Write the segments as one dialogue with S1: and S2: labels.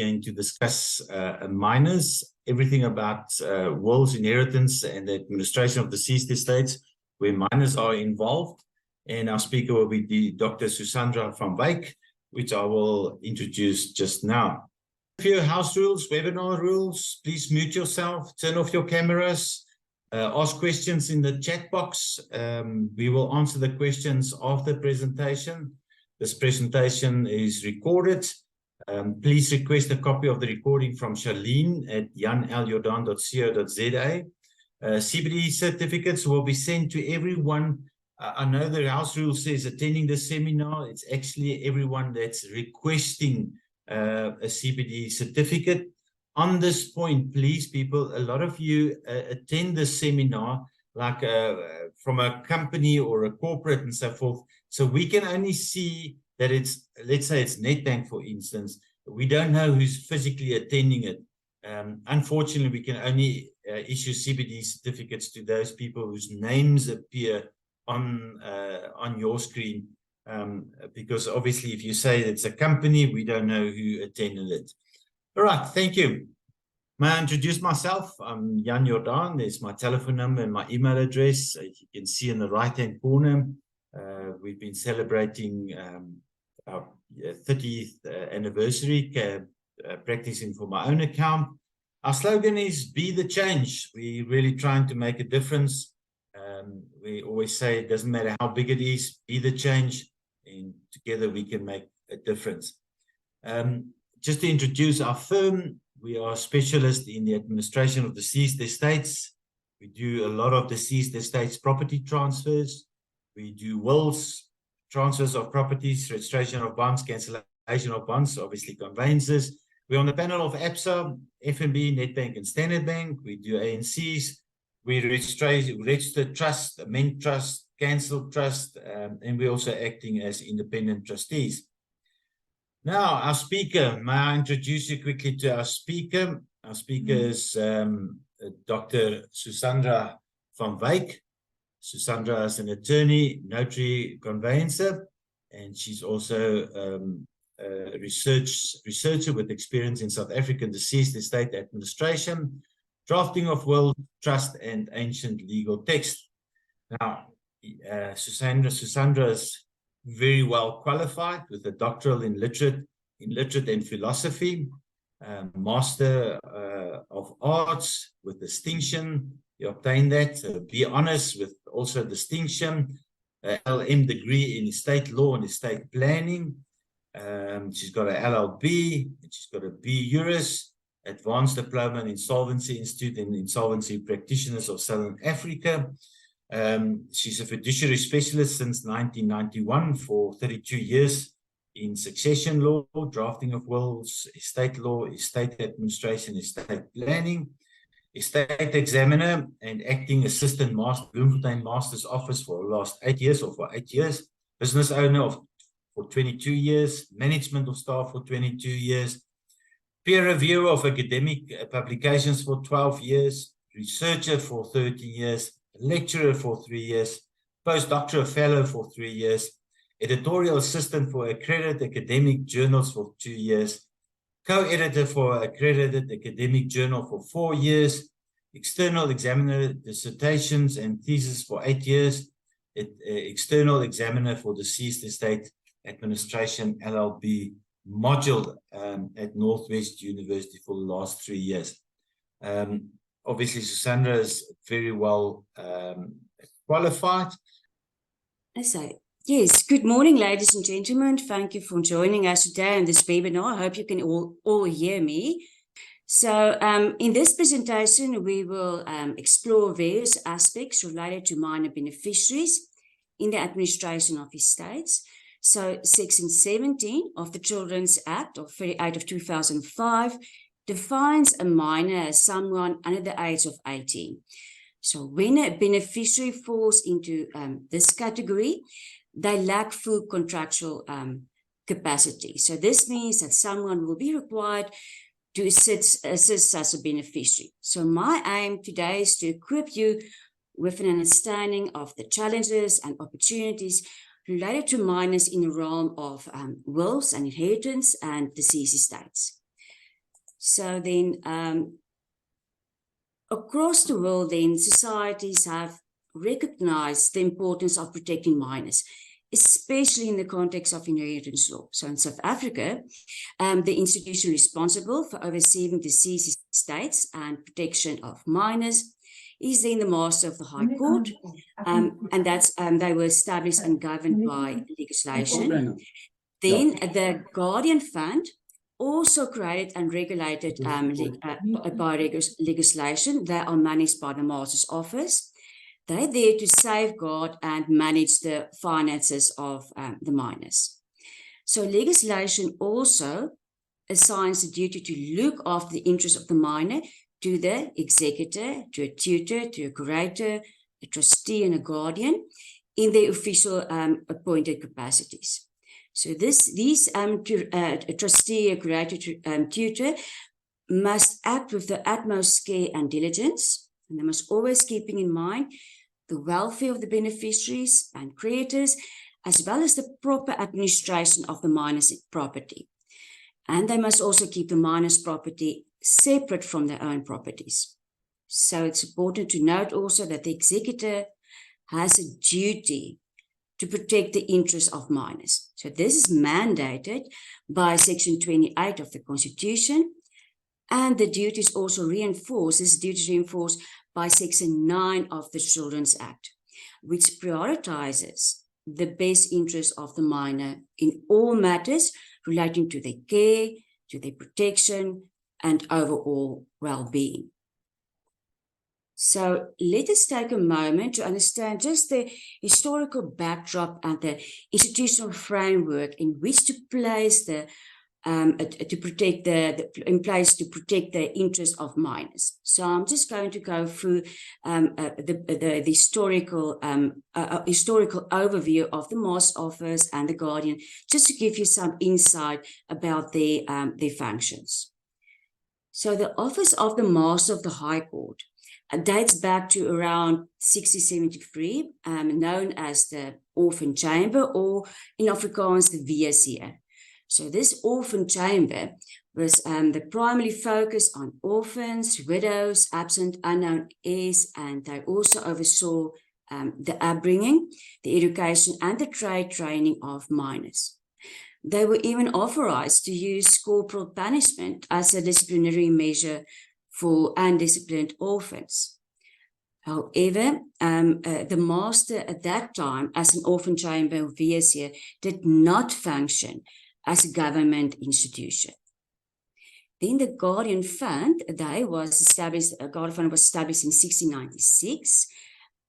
S1: going to discuss minors, everything about wills, inheritance, and the administration of deceased estates where minors are involved. And our speaker will be Dr. Susandra from Wyk, which I will introduce just now. A few house rules, webinar rules. Please mute yourself, turn off your cameras, ask questions in the chat box. We will answer the questions after the presentation. This presentation is recorded. Please request a copy of the recording from Charlene at janljordaan.co.za. CBD certificates will be sent to everyone. I know the house rule says attending the seminar. It's actually everyone that's requesting a CBD certificate. On this point, please, people, a lot of you attend the seminar like from a company or a corporate and so forth. So we can only see that it's, let's say it's Nedbank, for instance. We don't know who's physically attending it. Unfortunately, we can only issue CBD certificates to those people whose names appear on your screen. Because obviously, if you say it's a company, we don't know who attended it. All right, thank you. May I introduce myself? I'm Jan Jordaan. There's my telephone number and my email address. You can see in the right-hand corner. We've been celebrating our 30th anniversary, practicing for my own account. Our slogan is "Be the change." We're really trying to make a difference. We always say it doesn't matter how big it is, be the change, and together we can make a difference. Just to introduce our firm, we are specialists in the administration of deceased estates. We do a lot of deceased estates property transfers. We do wills, transfers of properties, registration of bonds, cancellation of bonds, obviously conveyances. We're on the panel of ABSA, FNB, Nedbank, and Standard Bank. We do ANCs. We register trust, amend trust, cancel trust, and we're also acting as independent trustees. Now, our speaker, may I introduce you quickly to our speaker? Our speaker is Dr. Susandra from Wyk. Susandra is an attorney, notary, conveyancer, and she's also a researcher with experience in South African deceased estate administration, drafting of will, trust, and ancient legal text. Now, Susandra is very well qualified with a doctoral in literature and philosophy, master of arts with distinction. You obtained that. Be honest with also distinction. LM degree in estate law and estate planning. She's got an LLB. She's got a B Juris, advanced diploma in Insolvency Institute and Insolvency Practitioners of Southern Africa. She's a fiduciary specialist since 1991 for 32 years in succession law, drafting of wills, estate law, estate administration, estate planning, estate examiner, and acting assistant master, Bloemfontein Master's Office for the last 8 years or for 8 years, business owner for 22 years, management of staff for 22 years, peer reviewer of academic publications for 12 years, researcher for 13 years, lecturer for 3 years, postdoctoral fellow for 3 years, editorial assistant for accredited academic journals for 2 years, co-editor for accredited academic journal for 4 years, external examiner dissertations and thesis for 8 years, external examiner for deceased estate administration LLB module at Northwest University for the last 3 years. Obviously, Susandra is very well qualified.
S2: So, yes, good morning, ladies and gentlemen. Thank you for joining us today on this webinar. I hope you can all hear me. So, in this presentation, we will explore various aspects related to minor beneficiaries in the administration of estates. So, Section 17 of the Children's Act of 38 of 2005 defines a minor as someone under the age of 18. So when a beneficiary falls into this category, they lack full contractual capacity. So this means that someone will be required to assist as a beneficiary. So my aim today is to equip you with an understanding of the challenges and opportunities related to minors in the realm of wills and inheritance and deceased estates. So then across the world, then societies have recognized the importance of protecting minors, especially in the context of inheritance law. So in South Africa, the institution responsible for overseeing deceased estates and protection of minors is then the Master of the High Court, and that's they were established and governed by legislation. Then the Guardian Fund, also created and regulated by legislation. They are managed by the Master's Office. They're there to safeguard and manage the finances of the minors. So legislation also assigns the duty to look after the interests of the minor to the executor, to a tutor, to a curator, a trustee, and a guardian in their official appointed capacities. So these trustee, a curator, tutor must act with the utmost care and diligence, and they must always keeping in mind the welfare of the beneficiaries and creditors, as well as the proper administration of the minor's property. And they must also keep the minor's property separate from their own properties. So it's important to note also that the executor has a duty to protect the interests of minors. So this is mandated by Section 28 of the Constitution, and the duty is also reinforced, this duty is reinforced by Section 9 of the Children's Act, which prioritizes the best interests of the minor in all matters relating to their care, to their protection, and overall well-being. So let us take a moment to understand just the historical backdrop and the institutional framework in which to place the to protect the interests of minors. So I'm just going to go through the historical overview of the Master's Office and the Guardian, just to give you some insight about their functions. So the Office of the Master of the High Court dates back to around 1673, known as the Orphan Chamber, or in Afrikaans, the VSC. So this Orphan Chamber was the primary focus on orphans, widows, absent, unknown heirs, and they also oversaw the upbringing, the education, and the trade training of minors. They were even authorized to use corporal punishment as a disciplinary measure for undisciplined orphans. However, the Master at that time, as an Orphan Chamber of VSC, did not function as a government institution. Then the Guardian Fund, was established in 1696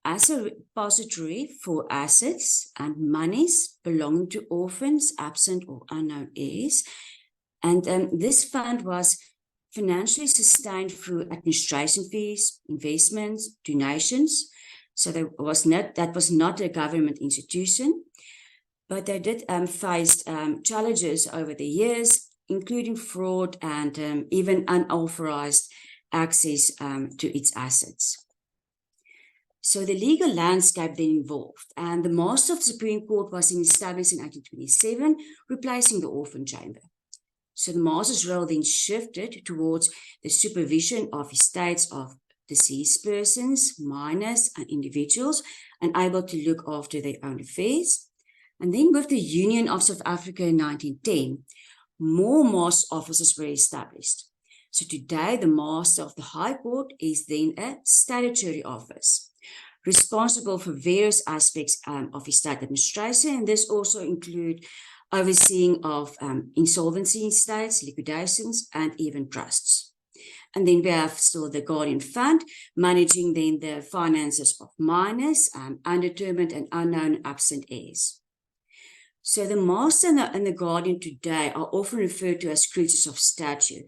S2: as a repository for assets and monies belonging to orphans, absent or unknown heirs. And this fund was financially sustained through administration fees, investments, donations. So that was not a government institution, but they did face challenges over the years, including fraud and even unauthorized access to its assets. So the legal landscape then evolved, and the Master of the Supreme Court was established in 1827, replacing the Orphan Chamber. So the Master's role then shifted towards the supervision of estates of deceased persons, minors, and individuals, and able to look after their own affairs. And then with the Union of South Africa in 1910, more Master's offices were established. So today, the Master of the High Court is then a statutory office, responsible for various aspects of estate administration, and this also include overseeing of insolvency estates, liquidations, and even trusts. And then we have still the Guardian Fund, managing then the finances of minors, undetermined and unknown absent heirs. So the Master and the Guardian today are often referred to as creatures of statute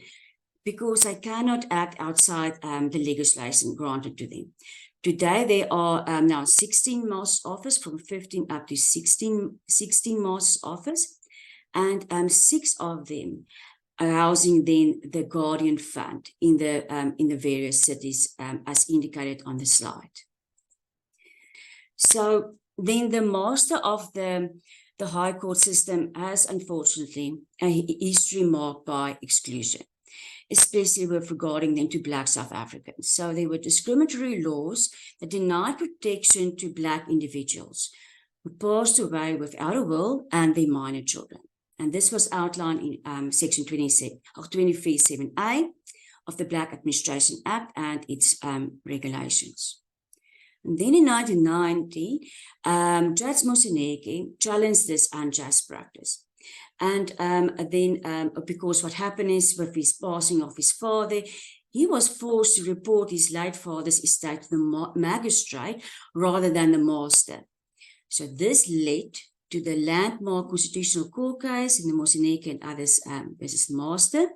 S2: because they cannot act outside the legislation granted to them. Today, there are now 16 Master's Office, from 15 up to 16 Master's Office, and 6 of them are housing then the Guardian Fund in the various cities, as indicated on the slide. So then the Master of the High Court system has, unfortunately, a history marked by exclusion. especially with regarding them to Black South Africans. So there were discriminatory laws that denied protection to Black individuals who passed away without a will and their minor children. And this was outlined in Section 237A of the Black Administration Act and its regulations. And then in 1990, Judge Moseneke challenged this unjust practice. And then because what happened is with his passing of his father, he was forced to report his late father's estate to the magistrate rather than the master. So this led to the landmark Constitutional Court case in the Moseneke and others versus the master,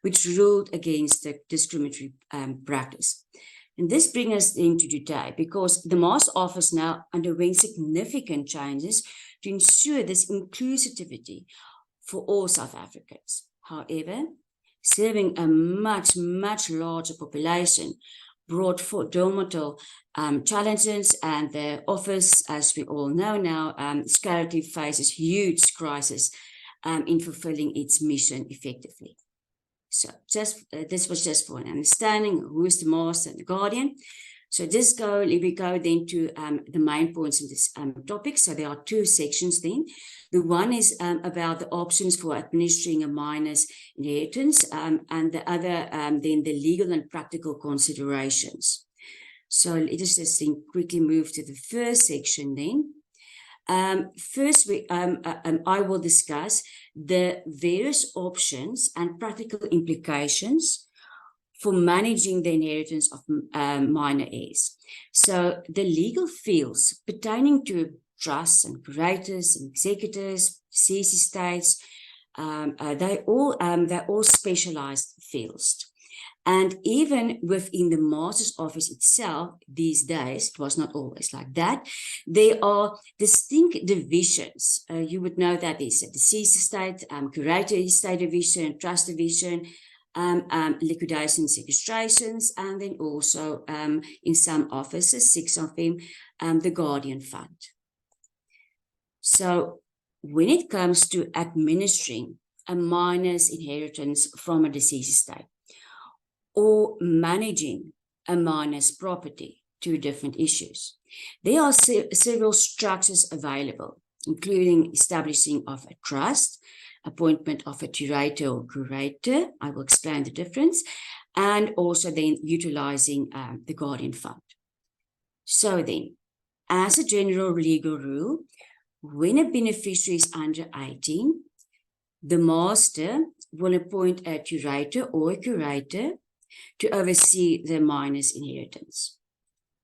S2: which ruled against the discriminatory practice. And this brings us into today because the Master Office now underwent significant changes to ensure this inclusivity for all South Africans. However, serving a much, much larger population brought forth dormitory challenges, and the office, as we all know now, currently faces huge crisis in fulfilling its mission effectively. So this was just for an understanding of who is the master and the guardian. So we go then to the main points in this topic. So there are two sections then. The one is about the options for administering a minor's inheritance, and the other then the legal and practical considerations. So let us just then quickly move to the first section then. First, I will discuss the various options and practical implications for managing the inheritance of minor heirs. So the legal fields pertaining to trusts and curators and executors, deceased estates, they're all specialized fields. And even within the Master's Office itself, these days, it was not always like that, there are distinct divisions. You would know that there's a deceased estate, curator estate division, trust division, liquidation sequestrations, and then also in some offices, 6 of them, the Guardian Fund. So when it comes to administering a minor's inheritance from a deceased estate, or managing a minor's property, two different issues. There are several structures available, including establishing of a trust, appointment of a curator or curator, I will explain the difference, and also then utilizing the Guardian Fund. So then, as a general legal rule, when a beneficiary is under 18, the master will appoint a curator or a curator to oversee the minor's inheritance.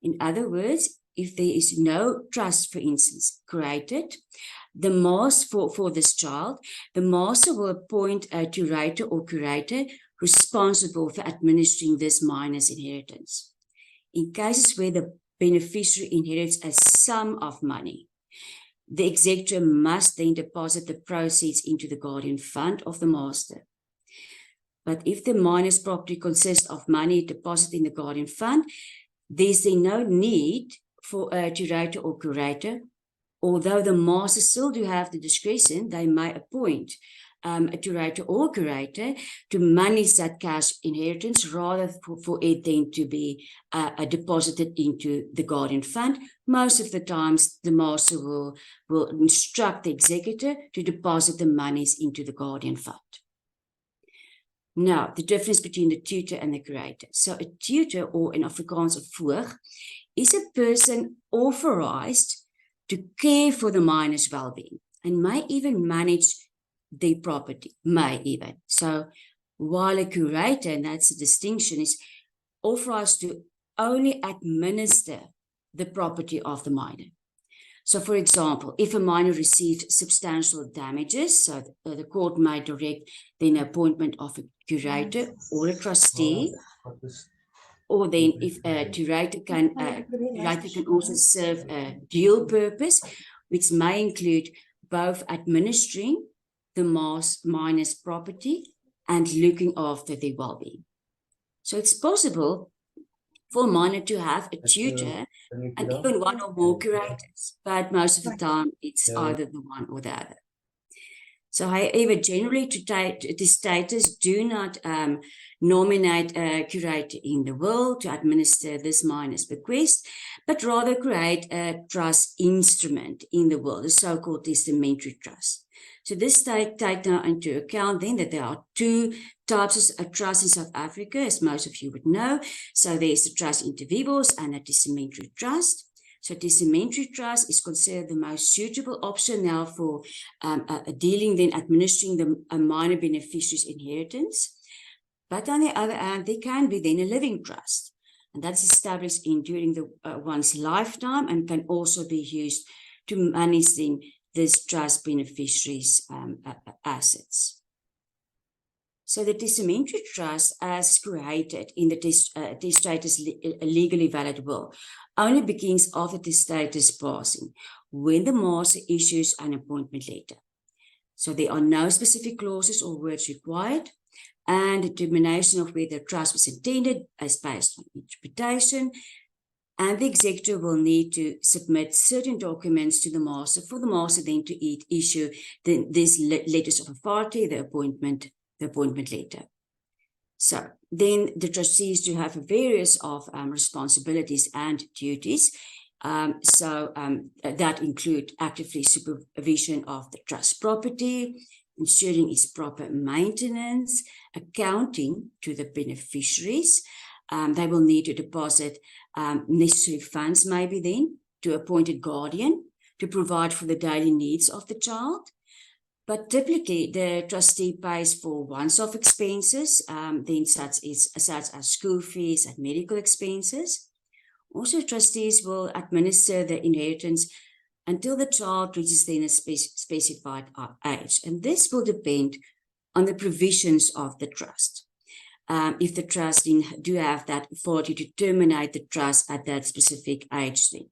S2: In other words, if there is no trust, for instance, created, the master for this child, the master will appoint a curator or curator responsible for administering this minor's inheritance. In cases where the beneficiary inherits a sum of money, the executor must then deposit the proceeds into the Guardian Fund of the master. But if the minor's property consists of money deposited in the Guardian Fund, there's then no need for a curator or curator. Although the master still do have the discretion, they may appoint a curator or curator to manage that cash inheritance rather for it then to be deposited into the Guardian Fund. Most of the times, the master will instruct the executor to deposit the monies into the Guardian Fund. Now, the difference between the tutor and the curator. So a tutor, or in Afrikaans a voog, is a person authorized to care for the minor's well-being and may even manage their property, may even. So while a curator, and that's the distinction, is authorized to only administer the property of the minor. So, for example, if a minor received substantial damages, so the court may direct then the appointment of a curator or a trustee, or then if a curator can also serve a dual purpose, which may include both administering the minor's property and looking after their well-being. So it's possible for a minor to have a tutor and even one or more curators, but most of the time it's either the one or the other. So, however, generally testators do not nominate a curator in the will to administer this minor's bequest, but rather create a trust instrument in the will, the so-called testamentary trust. So this take now into account then that there are two types of trust in South Africa, as most of you would know. So there's the trust inter vivos and a testamentary trust. So testamentary trust is considered the most suitable option now for administering the minor beneficiary's inheritance. But on the other hand, there can be then a living trust, and that's established during one's lifetime and can also be used to manage then this trust beneficiary's assets. So the testamentary trust, as created in the testator's legally valid will, only begins after the testator's passing, when the master issues an appointment letter. So there are no specific clauses or words required, and determination of whether the trust was intended is based on interpretation, and the executor will need to submit certain documents to the master for the master then to issue these letters of authority, the appointment letter. So then the trustees do have various of responsibilities and duties. That include actively supervision of the trust property, ensuring its proper maintenance, accounting to the beneficiaries. They will need to deposit necessary funds maybe then to appointed guardian to provide for the daily needs of the child. But typically, the trustee pays for once-off expenses, then such as school fees and medical expenses. Also, trustees will administer the inheritance until the child reaches then a specified age. And this will depend on the provisions of the trust. If the trust then do have that authority to terminate the trust at that specific age then.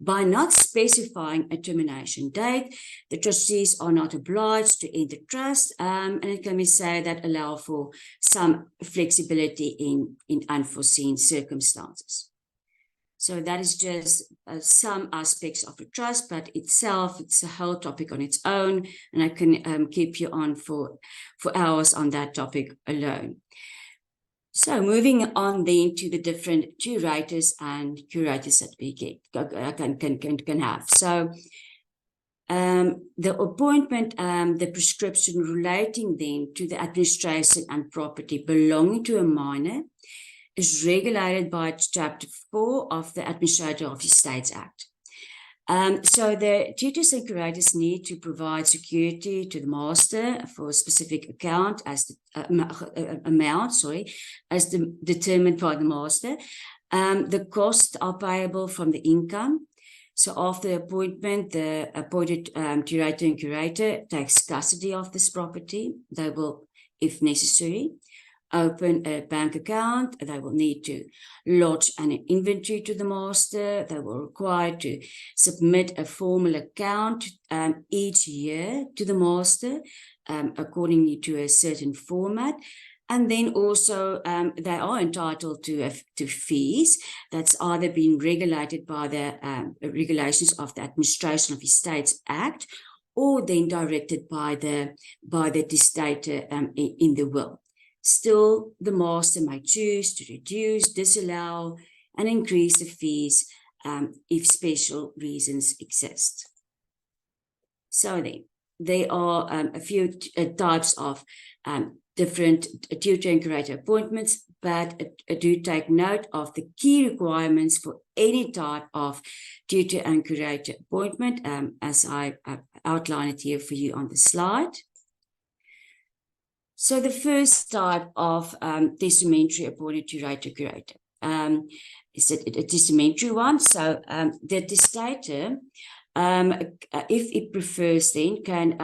S2: By not specifying a termination date, the trustees are not obliged to end the trust, and it can be said that allow for some flexibility in unforeseen circumstances. So that is just some aspects of the trust, but itself, it's a whole topic on its own, and I can keep you on for hours on that topic alone. So moving on then to the different curators that we can have. So the appointment, the prescription relating then to the administration and property belonging to a minor is regulated by Chapter 4 of the Administrator of Estates Act. So the tutors and curators need to provide security to the master for a specific account as the amount, as determined by the master. The costs are payable from the income. So after the appointment, the appointed curator and curator takes custody of this property. They will, if necessary, open a bank account. They will need to lodge an inventory to the master. They will require to submit a formal account each year to the master according to a certain format. And then also they are entitled to fees that's either been regulated by the regulations of the Administration of Estates Act, or then directed by the testator in the will. Still, the master may choose to reduce, disallow, and increase the fees if special reasons exist. So then, there are a few types of different tutor and curator appointments, but do take note of the key requirements for any type of tutor and curator appointment, as I outline it here for you on the slide. So the first type of testamentary appointed curator is a testamentary one. So the testator, if it prefers, then can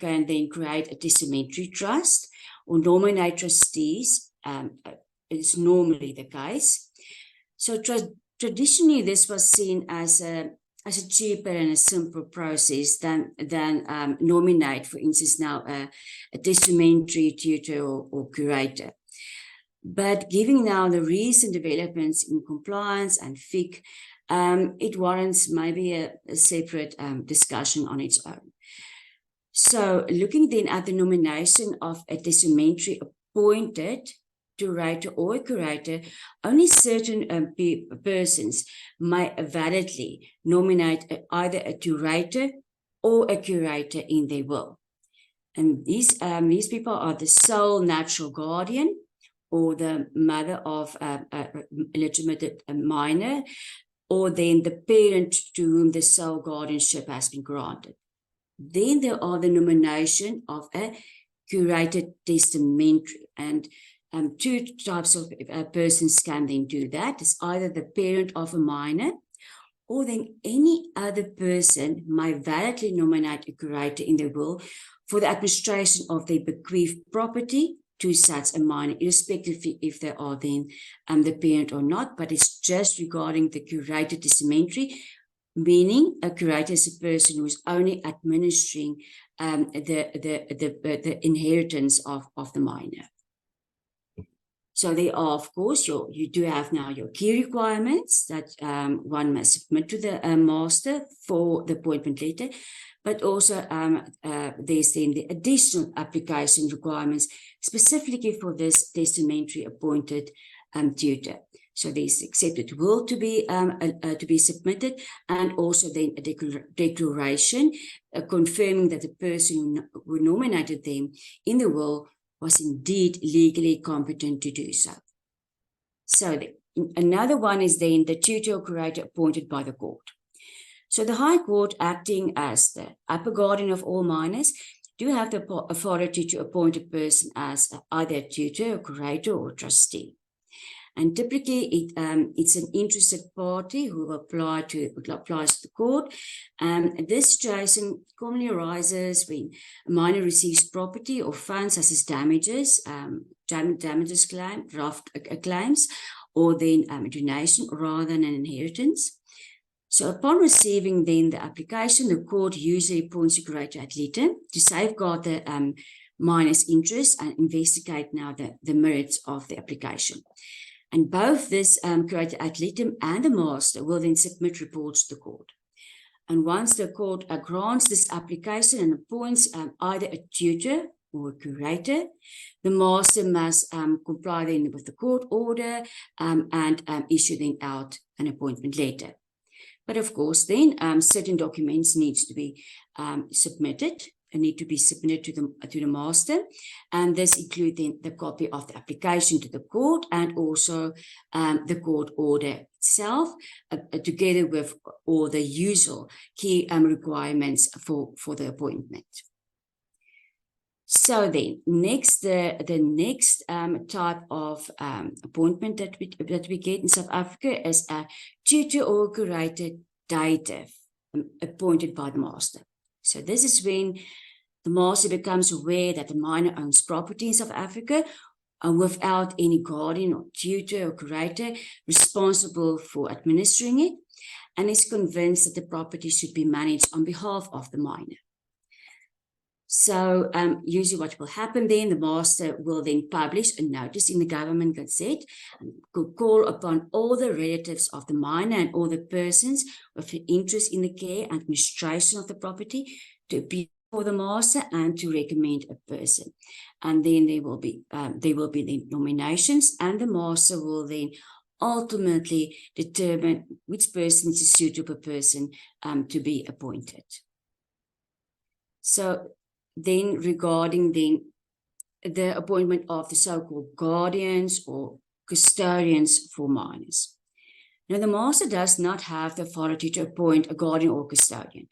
S2: then create a testamentary trust or nominate trustees. It's normally the case. So traditionally, this was seen as a cheaper and a simpler process than nominate, for instance, now a testamentary tutor or curator. But given now the recent developments in compliance and FIC, it warrants maybe a separate discussion on its own. So looking then at the nomination of a testamentary appointed curator or a curator, only certain persons may validly nominate either a curator or a curator in their will. And these people are the sole natural guardian or the mother of a legitimate minor, or then the parent to whom the sole guardianship has been granted. Then there are the nomination of a curated testamentary, and two types of persons can then do that. It's either the parent of a minor, or then any other person may validly nominate a curator in their will for the administration of their bequeathed property to such a minor, irrespective if they are then the parent or not. But it's just regarding the curated testamentary, meaning a curator is a person who is only administering the inheritance of the minor. So there are, of course, you do have now your key requirements that one must submit to the master for the appointment letter, but also there's then the additional application requirements specifically for this testamentary appointed tutor. So there's accepted will to be submitted, and also then a declaration confirming that the person who nominated them in the will was indeed legally competent to do so. So another one is then the tutor or curator appointed by the court. So the High Court, acting as the upper guardian of all minors, do have the authority to appoint a person as either a tutor, a curator, or a trustee. And typically, it's an interested party who applies to the court. This situation commonly arises when a minor receives property or funds such as damages claims, or then a donation rather than an inheritance. So upon receiving then the application, the court usually appoints a curator ad litem to safeguard the minor's interests and investigate now the merits of the application. And both this curator ad litem and the master will then submit reports to the court. And once the court grants this application and appoints either a tutor or a curator, the master must comply then with the court order and issue then out an appointment letter. But of course, then certain documents needs to be submitted to the master, and this includes then the copy of the application to the court and also the court order itself, together with all the usual key requirements for the appointment. So then, the next type of appointment that we get in South Africa is a tutor or curator dative appointed by the master. So this is when the master becomes aware that the minor owns property in South Africa without any guardian or tutor or curator responsible for administering it, and is convinced that the property should be managed on behalf of the minor. So usually what will happen then, the master will then publish a notice in the Government Gazette and could call upon all the relatives of the minor and all the persons with an interest in the care and administration of the property to appear for the master and to recommend a person. And then there will be the nominations, and the master will then ultimately determine which person is a suitable person to be appointed. So then regarding the appointment of the so-called guardians or custodians for minors. Now, the master does not have the authority to appoint a guardian or custodian.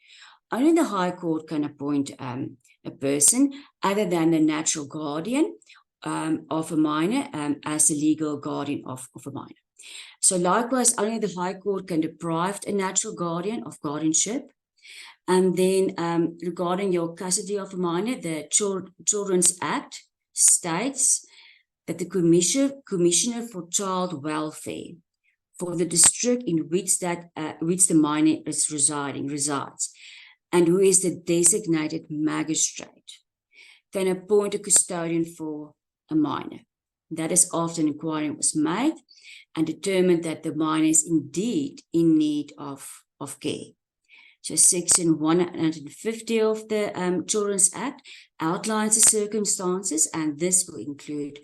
S2: Only the High Court can appoint a person other than the natural guardian of a minor as the legal guardian of a minor. So likewise, only the High Court can deprive a natural guardian of guardianship. And then regarding your custody of a minor, the Children's Act states that the Commissioner for Child Welfare for the district in which the minor is resides, and who is the designated magistrate, can appoint a custodian for a minor. That is after an inquiry was made and determined that the minor is indeed in need of care. So Section 150 of the Children's Act outlines the circumstances, and this will include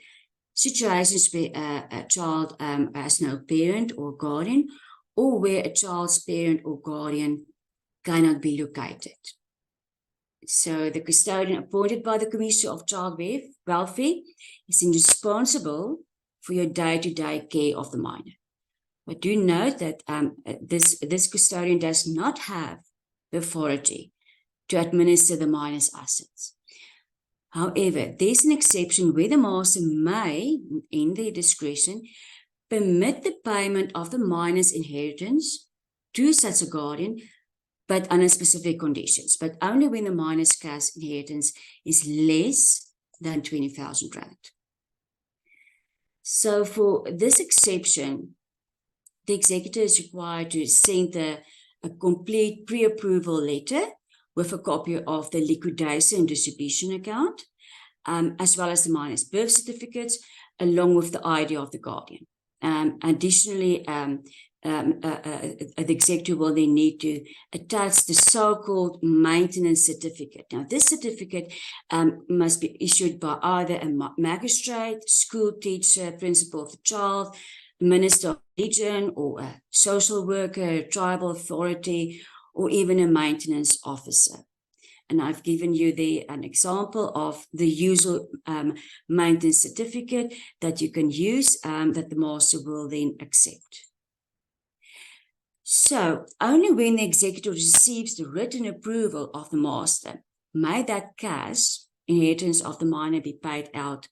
S2: situations where a child has no parent or guardian, or where a child's parent or guardian cannot be located. So the custodian appointed by the Commissioner of Child Welfare is responsible for your day-to-day care of the minor. But do note that this custodian does not have the authority to administer the minor's assets. However, there's an exception where the master may, in their discretion, permit the payment of the minor's inheritance to such a guardian, but under specific conditions, but only when the minor's cash inheritance is less than 20,000 rand. So for this exception, the executor is required to send a complete pre-approval letter with a copy of the liquidation and distribution account, as well as the minor's birth certificates, along with the ID of the guardian. Additionally, the executor will then need to attach the so-called maintenance certificate. Now, this certificate must be issued by either a magistrate, school teacher, principal of the child, minister of religion, or a social worker, a tribal authority, or even a maintenance officer. And I've given you there an example of the usual maintenance certificate that you can use, that the master will then accept. So, only when the executor receives the written approval of the master may that cash inheritance of the minor be paid out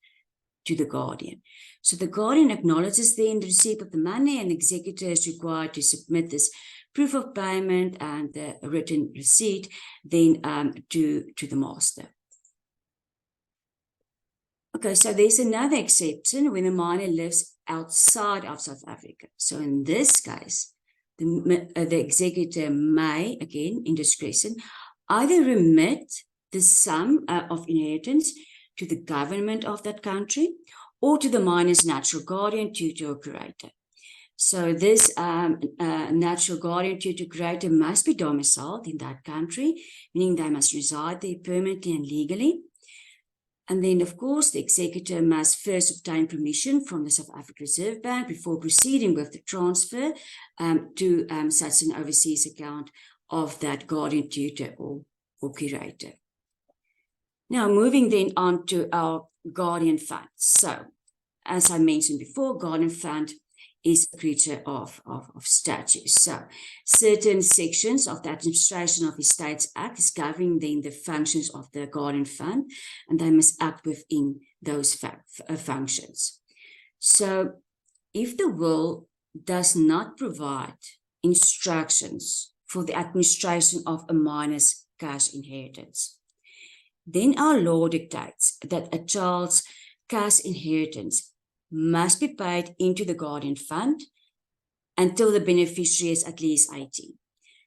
S2: to the guardian. So the guardian acknowledges then the receipt of the money, and the executor is required to submit this proof of payment and the written receipt then to the master. Okay, so there's another exception when the minor lives outside of South Africa. So in this case, the executor may, again, in discretion, either remit the sum of inheritance to the government of that country or to the minor's natural guardian, tutor, or curator. So this natural guardian, tutor, curator must be domiciled in that country, meaning they must reside there permanently and legally. And then, of course, the executor must first obtain permission from the South African Reserve Bank before proceeding with the transfer to such an overseas account of that guardian, tutor, or curator. Now, moving then on to our guardian fund. So, as I mentioned before, guardian fund is a creature of statute. So, certain sections of the Administration of Estates Act is governing then the functions of the guardian fund, and they must act within those functions. So, if the will does not provide instructions for the administration of a minor's cash inheritance, then our law dictates that a child's cash inheritance must be paid into the guardian fund until the beneficiary is at least 18.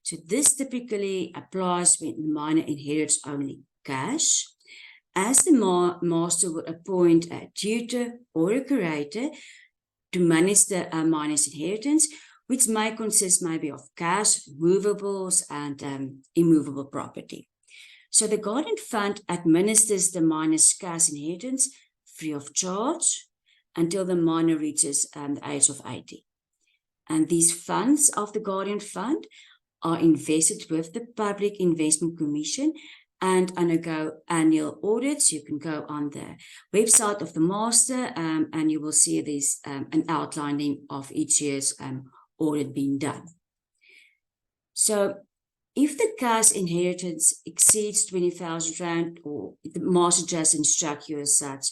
S2: So this typically applies when the minor inherits only cash, as the master will appoint a tutor or a curator to manage the minor's inheritance, which may consist maybe of cash, movables, and immovable property. So the guardian fund administers the minor's cash inheritance free of charge until the minor reaches the age of 18. And these funds of the guardian fund are invested with the Public Investment Commission and undergo annual audits. You can go on the website of the master and you will see this an outlining of each year's audit being done. So if the cash inheritance exceeds 20,000 rand, or the master just instructs you as such,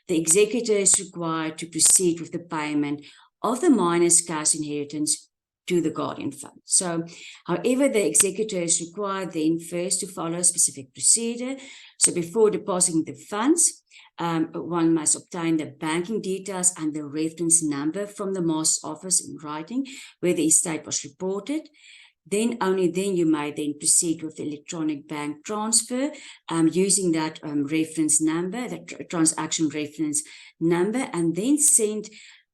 S2: the executor is required to proceed with the payment of the minor's cash inheritance to the guardian fund. So, however, the executor is required then first to follow a specific procedure. So before depositing the funds, one must obtain the banking details and the reference number from the master's office in writing where the estate was reported. Then only then you may then proceed with the electronic bank transfer using that reference number, the transaction reference number, and then send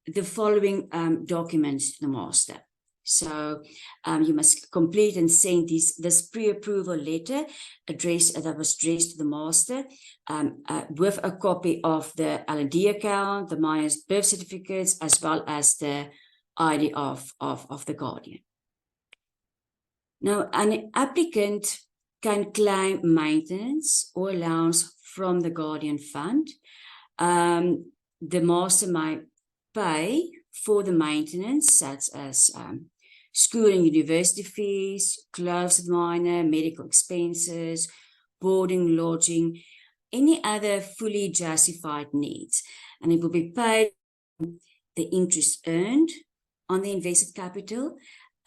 S2: the following documents to the master. So you must complete and send this pre-approval letter that was addressed to the master with a copy of the L&D account, the minor's birth certificates, as well as the ID of the guardian. Now, an applicant can claim maintenance or allowance from the guardian fund. The master may pay for the maintenance, such as school and university fees, clothes of the minor, medical expenses, boarding, lodging, any other fully justified needs. And it will be paid the interest earned on the invested capital,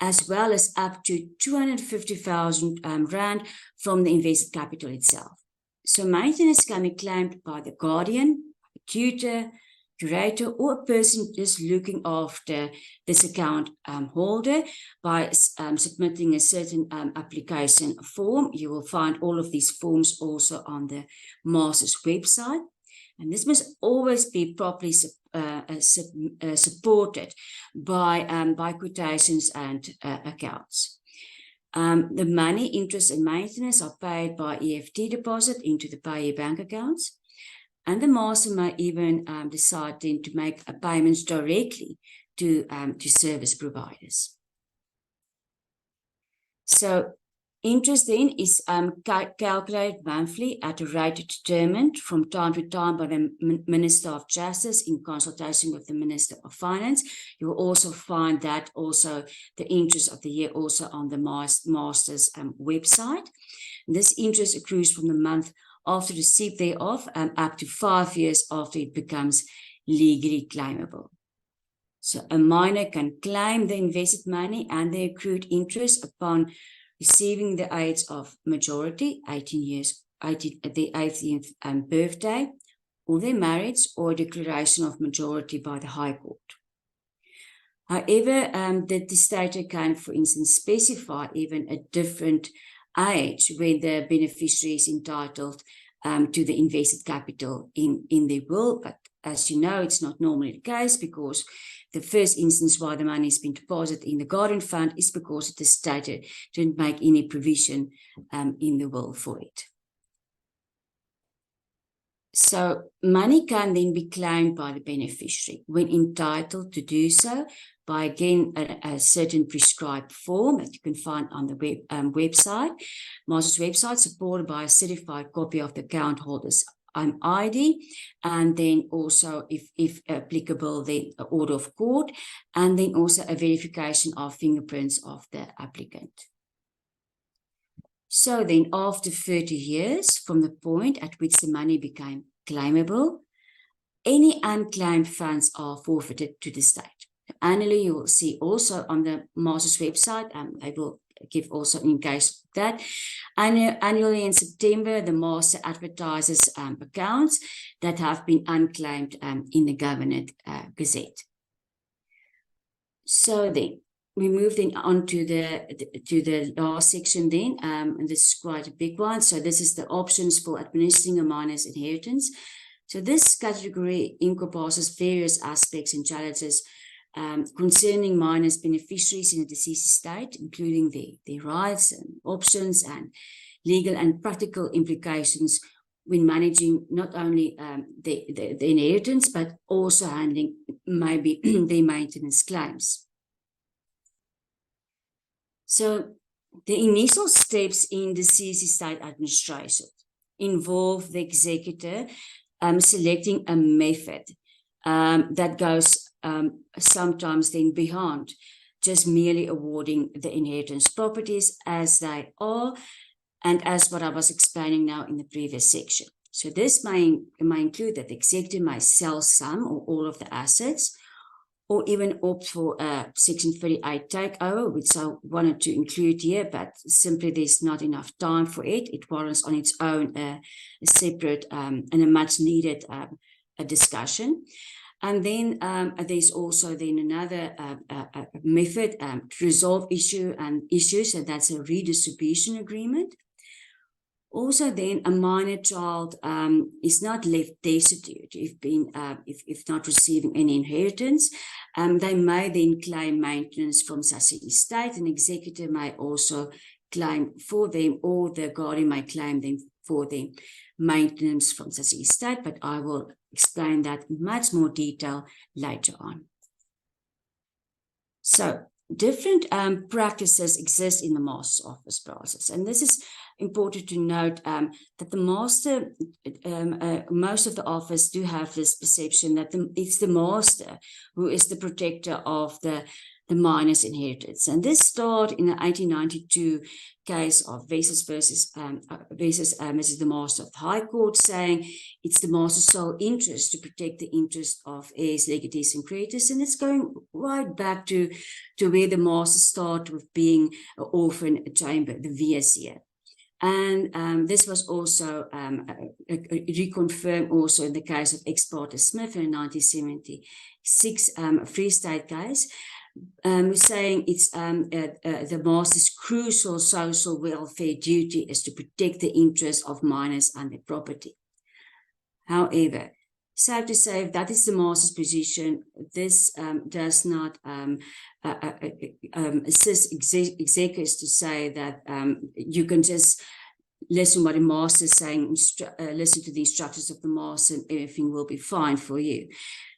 S2: as well as up to 250,000 Rand from the invested capital itself. So maintenance can be claimed by the guardian, tutor, curator, or a person just looking after this account holder by submitting a certain application form. You will find all of these forms also on the master's website. And this must always be properly supported by quotations and accounts. The money, interest, and maintenance are paid by EFT deposit into the payee bank accounts. And the master may even decide then to make payments directly to service providers. So interest then is calculated monthly at a rate determined from time to time by the Minister of Justice in consultation with the Minister of Finance. You will also find that also the interest of the year also on the master's website. This interest accrues from the month after receipt thereof up to 5 years after it becomes legally claimable. So a minor can claim the invested money and the accrued interest upon receiving the age of majority, 18 years, at the 18th birthday, or their marriage, or declaration of majority by the High Court. However, the testator can, for instance, specify even a different age when the beneficiary is entitled to the invested capital in their will. But as you know, it's not normally the case, because the first instance why the money has been deposited in the guardian fund is because the testator didn't make any provision in the will for it. So money can then be claimed by the beneficiary when entitled to do so by, again, a certain prescribed form that you can find on the website, master's website, supported by a certified copy of the account holder's ID, and then also, if applicable, the order of court, and then also a verification of fingerprints of the applicant. So then, after 30 years from the point at which the money became claimable, any unclaimed funds are forfeited to the state. Annually, you will see also on the master's website, I will give also an indication of that. Annually in September, the master advertises accounts that have been unclaimed in the Government Gazette. So then, we move then on to the last section then, and this is quite a big one. So this is the options for administering a minor's inheritance. So this category encompasses various aspects and challenges concerning minors' beneficiaries in a deceased estate, including their rights and options and legal and practical implications when managing not only the inheritance, but also handling maybe their maintenance claims. So the initial steps in deceased estate administration involve the executor selecting a method that goes sometimes then beyond just merely awarding the inheritance properties as they are, and as what I was explaining now in the previous section. So this may include that the executor may sell some or all of the assets, or even opt for a Section 38 takeover, which I wanted to include here, but simply there's not enough time for it. It warrants on its own a separate and a much needed discussion. And then there's also then another method to resolve issues, and that's a redistribution agreement. Also, then a minor child is not left destitute if not receiving any inheritance, they may then claim maintenance from such an estate. An executor may also claim for them, or the guardian may claim them for them maintenance from such an estate, but I will explain that in much more detail later on. So different practices exist in the master's office process, and this is important to note that the master, most of the office do have this perception that it's the master who is the protector of the minor's inheritance. And this started in the 1892 case of Wessels versus Mrs. the Master of the High Court, saying it's the master's sole interest to protect the interest of heirs, legatees, and creditors. And it's going right back to where the master started with being an orphan chamber, the VSC. And this was also reconfirmed also in the case of ex parte Smith in 1976 Free State case, saying it's the master's crucial social welfare duty is to protect the interests of minors and their property. However, safe to say, if that is the master's position, this does not assist executors to say that you can just listen what the master is saying, listen to the instructions of the master, and everything will be fine for you.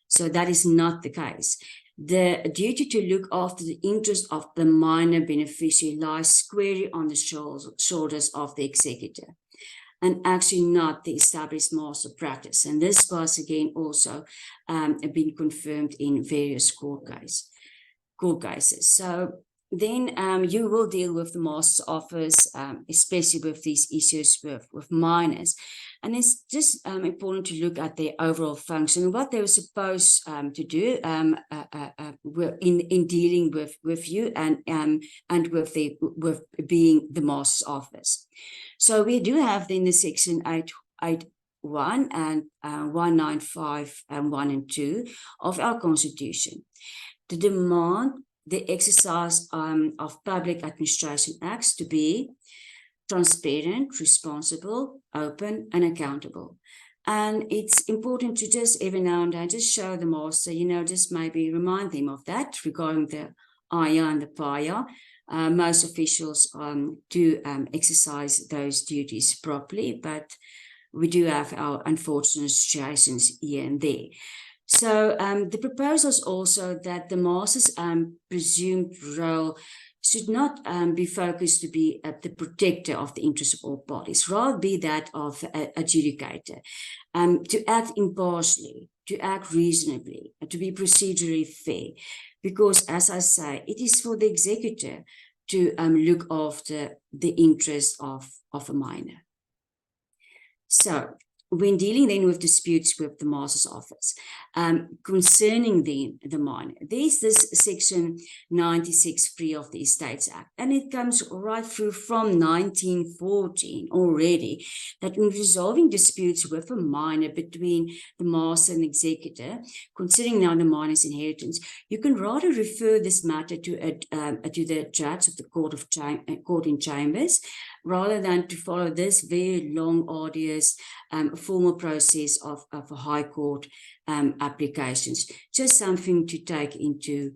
S2: So that is not the case. The duty to look after the interest of the minor beneficiary lies squarely on the shoulders of the executor, and actually not the established master practice. And this was again also been confirmed in various court cases. So then you will deal with the master's office, especially with these issues with minors. And it's just important to look at their overall function and what they were supposed to do in dealing with you and with being the master's office. So we do have then the section 881 and 195 and 1 and 2 of our Constitution. The demand the exercise of public administration acts to be transparent, responsible, open, and accountable. And it's important to just every now and then just show the master, just maybe remind them of that regarding the ayah and the payah. Most officials do exercise those duties properly, but we do have our unfortunate situations here and there. So the proposal is also that the master's presumed role should not be focused to be the protector of the interests of all parties, rather be that of adjudicator, to act impartially, to act reasonably, to be procedurally fair, because, as I say, it is for the executor to look after the interests of a minor. So, when dealing then with disputes with the master's office concerning the minor, there's this section 96(3) of the Estates Act, and it comes right through from 1914 already, that in resolving disputes with a minor between the master and executor, considering now the minor's inheritance, you can rather refer this matter to the judge of the court in chambers, rather than to follow this very long, arduous, formal process of a high court applications. Just something to take into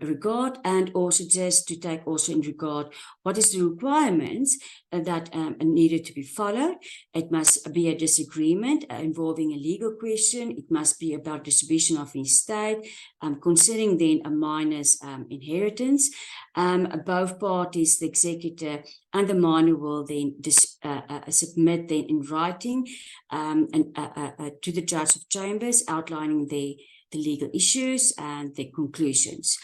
S2: regard, and also just to take also in regard what is the requirements that needed to be followed. It must be a disagreement involving a legal question. It must be about distribution of estate, concerning then a minor's inheritance. Both parties, the executor and the minor, will then submit then in writing to the judge of chambers, outlining the legal issues and the conclusions.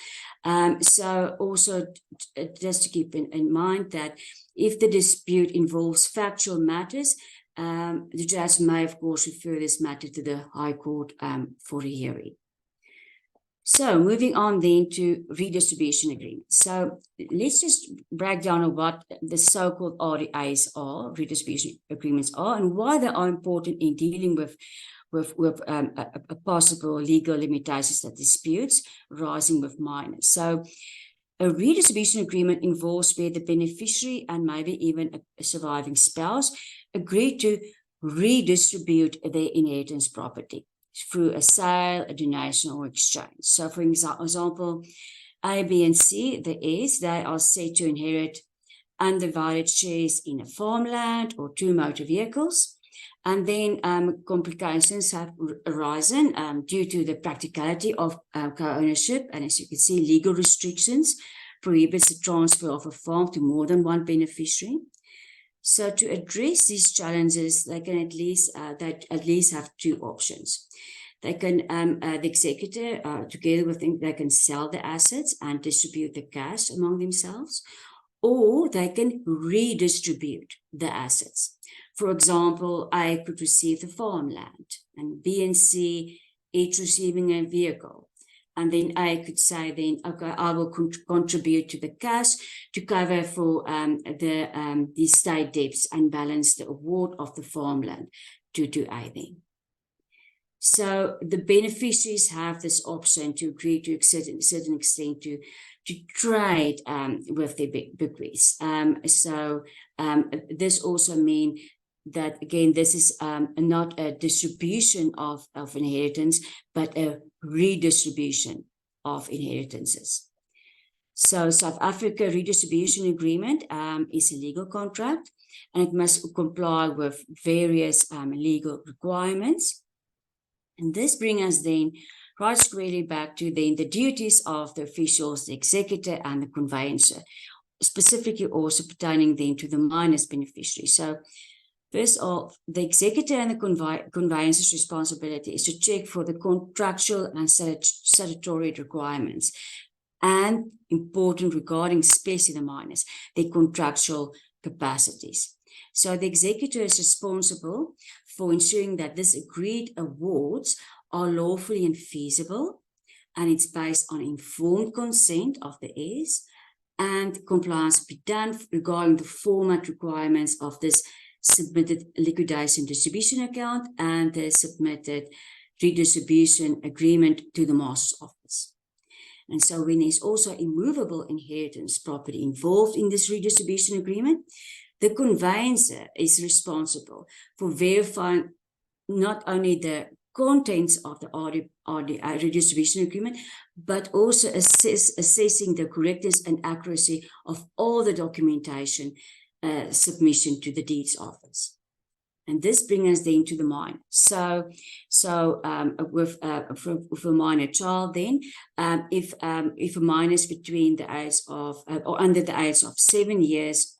S2: So also just to keep in mind that if the dispute involves factual matters, the judge may of course refer this matter to the High Court for a hearing. So moving on then to redistribution agreements. So let's just break down on what the so-called RDAs are, redistribution agreements are, and why they are important in dealing with a possible legal limitations that disputes rising with minors. So a redistribution agreement involves where the beneficiary and maybe even a surviving spouse agree to redistribute their inheritance property. through a sale, a donation, or exchange. So, for example, A, B, and C, the heirs, they are said to inherit undivided shares in a farmland or 2 motor vehicles. And then complications have arisen due to the practicality of co-ownership. And as you can see, legal restrictions prohibits the transfer of a farm to more than one beneficiary. So to address these challenges, they can at least have 2 options. They can, the executor, together with them, they can sell the assets and distribute the cash among themselves, or they can redistribute the assets. For example, A could receive the farmland, and B and C each receiving a vehicle. And then A could say then, okay, I will contribute to the cash to cover for the estate debts and balance the award of the farmland to A then. So the beneficiaries have this option to agree to a certain extent to trade with their bequests. This also means that, again, this is not a distribution of inheritance, but a redistribution of inheritances. So South Africa Redistribution Agreement is a legal contract, and it must comply with various legal requirements. And this brings us then right squarely back to then the duties of the officials, the executor and the conveyancer, specifically also pertaining then to the minor's beneficiary. So first off, the executor and the conveyancer's responsibility is to check for the contractual and statutory requirements, and important regarding especially the minors, their contractual capacities. So the executor is responsible for ensuring that this agreed awards are lawfully and feasible, and it's based on informed consent of the heirs, and compliance be done regarding the format requirements of this submitted liquidation distribution account and the submitted redistribution agreement to the master's office. And so when there's also immovable inheritance property involved in this redistribution agreement, the conveyancer is responsible for verifying not only the contents of the redistribution agreement, but also assessing the correctness and accuracy of all the documentation submission to the deeds office. And this brings us then to the minor. So with a minor child, then if a minor is between the age of or under the age of 7 years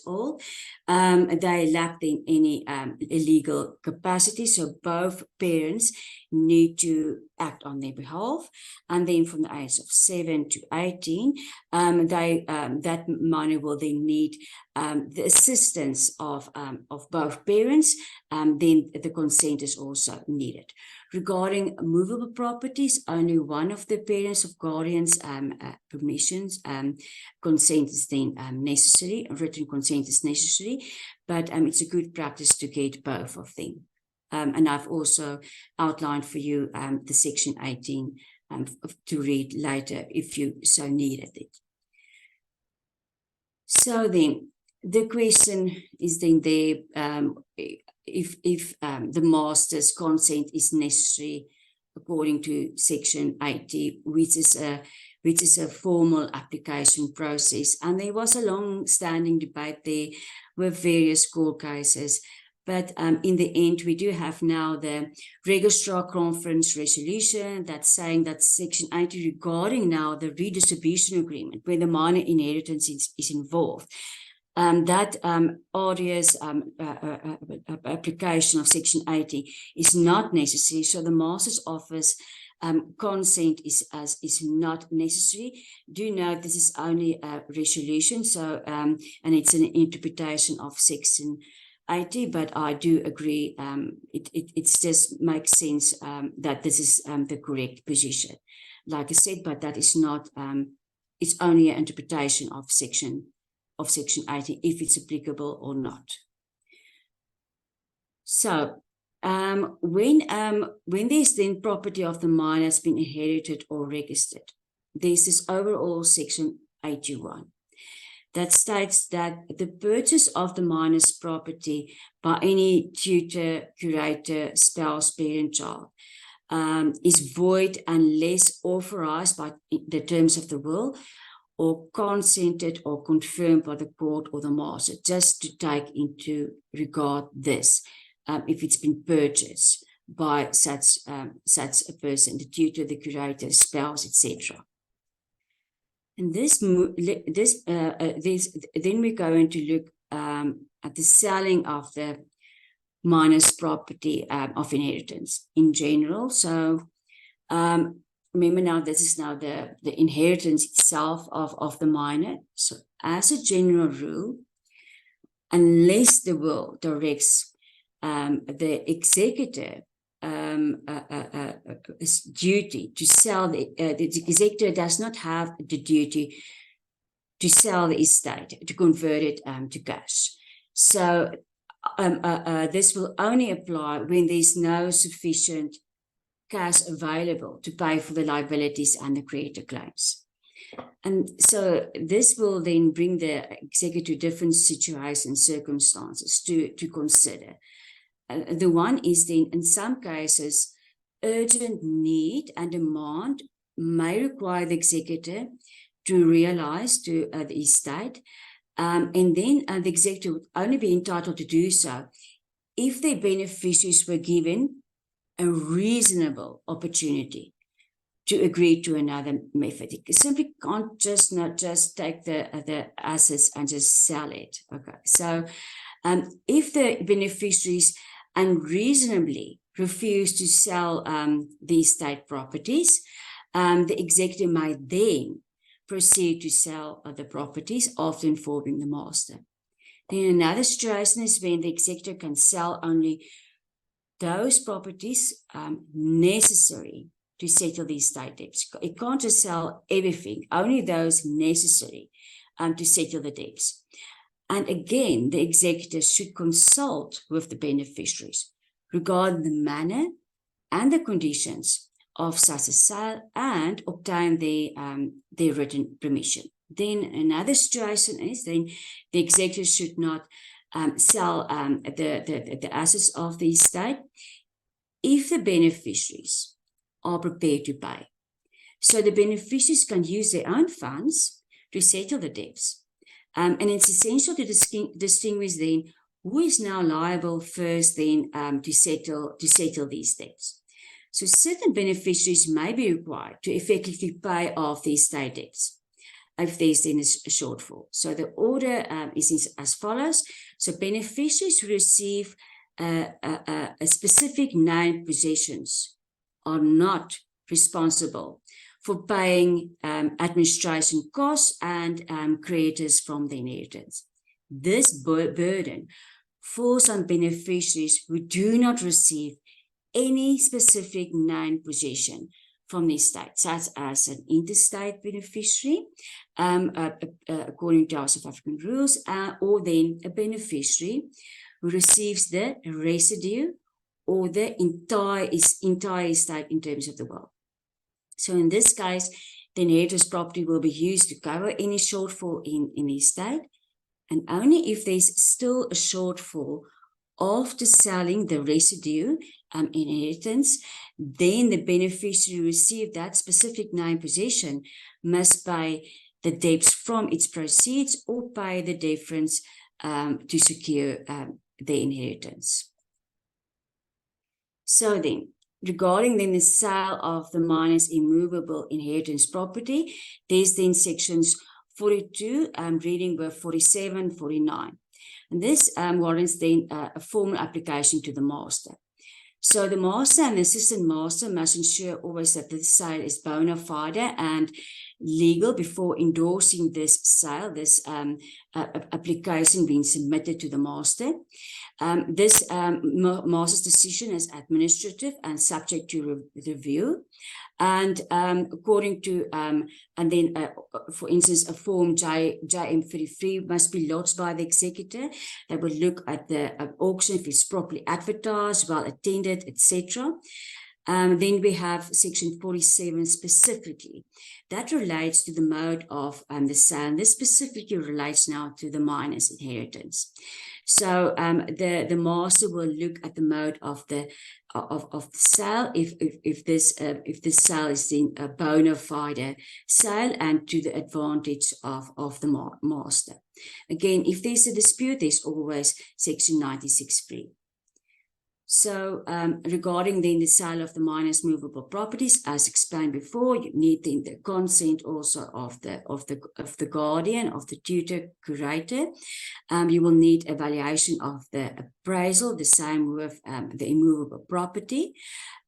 S2: old, they lack then any legal capacity. So both parents need to act on their behalf. And then from the age of 7 to 18, that minor will then need the assistance of both parents. Then the consent is also needed. Regarding movable properties, only one of the parents of guardians permissions consent is then necessary. Written consent is necessary, but it's a good practice to get both of them. And I've also outlined for you the section 18 to read later if you so needed it. So then the question is then there, if the master's consent is necessary according to section 80, which is a formal application process. And there was a long-standing debate there with various court cases. But in the end, we do have now the Registrar Conference resolution that's saying that section 80 regarding now the redistribution agreement where the minor inheritance is involved, that arduous application of section 80 is not necessary. So the master's office consent is not necessary. Do note this is only a resolution, so and it's an interpretation of section 80, but I do agree it just makes sense that this is the correct position. Like I said, but that is not, it's only an interpretation of section 80, if it's applicable or not. So when there's then property of the minor has been inherited or registered, there's this overall section 81. that states that the purchase of the minor's property by any tutor, curator, spouse, parent, child is void unless authorized by the terms of the will or consented or confirmed by the court or the master, just to take into regard this, if it's been purchased by such a person, the tutor, the curator, spouse, etc. And then we're going to look at the selling of the minor's property of inheritance in general. So remember now, this is now the inheritance itself of the minor. So as a general rule, unless the will directs the executor duty to sell the executor does not have the duty to sell the estate, to convert it to cash. So this will only apply when there's no sufficient cash available to pay for the liabilities and the creditor claims. And so this will then bring the executor to different situations, circumstances to consider. The one is then, in some cases, urgent need and demand may require the executor to realize to the estate, and then the executor would only be entitled to do so if their beneficiaries were given a reasonable opportunity to agree to another method. You simply can't not just take the assets and just sell it. Okay, so if the beneficiaries unreasonably refuse to sell the estate properties, the executor may then proceed to sell the properties, after informing the master. Then another situation is when the executor can sell only those properties necessary to settle the estate debts. It can't just sell everything, only those necessary to settle the debts. And again, the executor should consult with the beneficiaries regarding the manner and the conditions of such a sale and obtain their written permission. Then another situation is then the executor should not sell the assets of the estate if the beneficiaries are prepared to pay. So the beneficiaries can use their own funds to settle the debts. And it's essential to distinguish then who is now liable first then to settle these debts. So certain beneficiaries may be required to effectively pay off the estate debts if there's then a shortfall. So the order is as follows. So beneficiaries who receive a specific named possessions are not responsible for paying administration costs and creditors from the inheritance. This burden falls on beneficiaries who do not receive any specific named possession from the estate, such as an interstate beneficiary, according to our South African rules, or then a beneficiary who receives the residue or the entire estate in terms of the will. So in this case, the inheritor's property will be used to cover any shortfall in the estate, and only if there's still a shortfall after selling the residue inheritance, then the beneficiary who received that specific named possession must pay the debts from its proceeds or pay the difference to secure the inheritance. So then, regarding then the sale of the minor's immovable inheritance property, there's then sections 42, reading with 47, 49. And this warrants then a formal application to the master. So the master and the assistant master must ensure always that the sale is bona fide and legal before endorsing this sale, this application being submitted to the master. This master's decision is administrative and subject to review. And according to, for instance, a form JM33 must be lodged by the executor. They will look at the auction if it's properly advertised, well attended, etc. Then we have section 47 specifically. That relates to the mode of the sale. And this specifically relates now to the minor's inheritance. So the master will look at the mode of the sale if this sale is then a bona fide sale and to the advantage of the master. Again, if there's a dispute, there's always section 96(3). So regarding then the sale of the minor's movable properties, as explained before, you need then the consent also of the guardian, of the tutor curator. You will need evaluation of the appraisal, the same with the immovable property.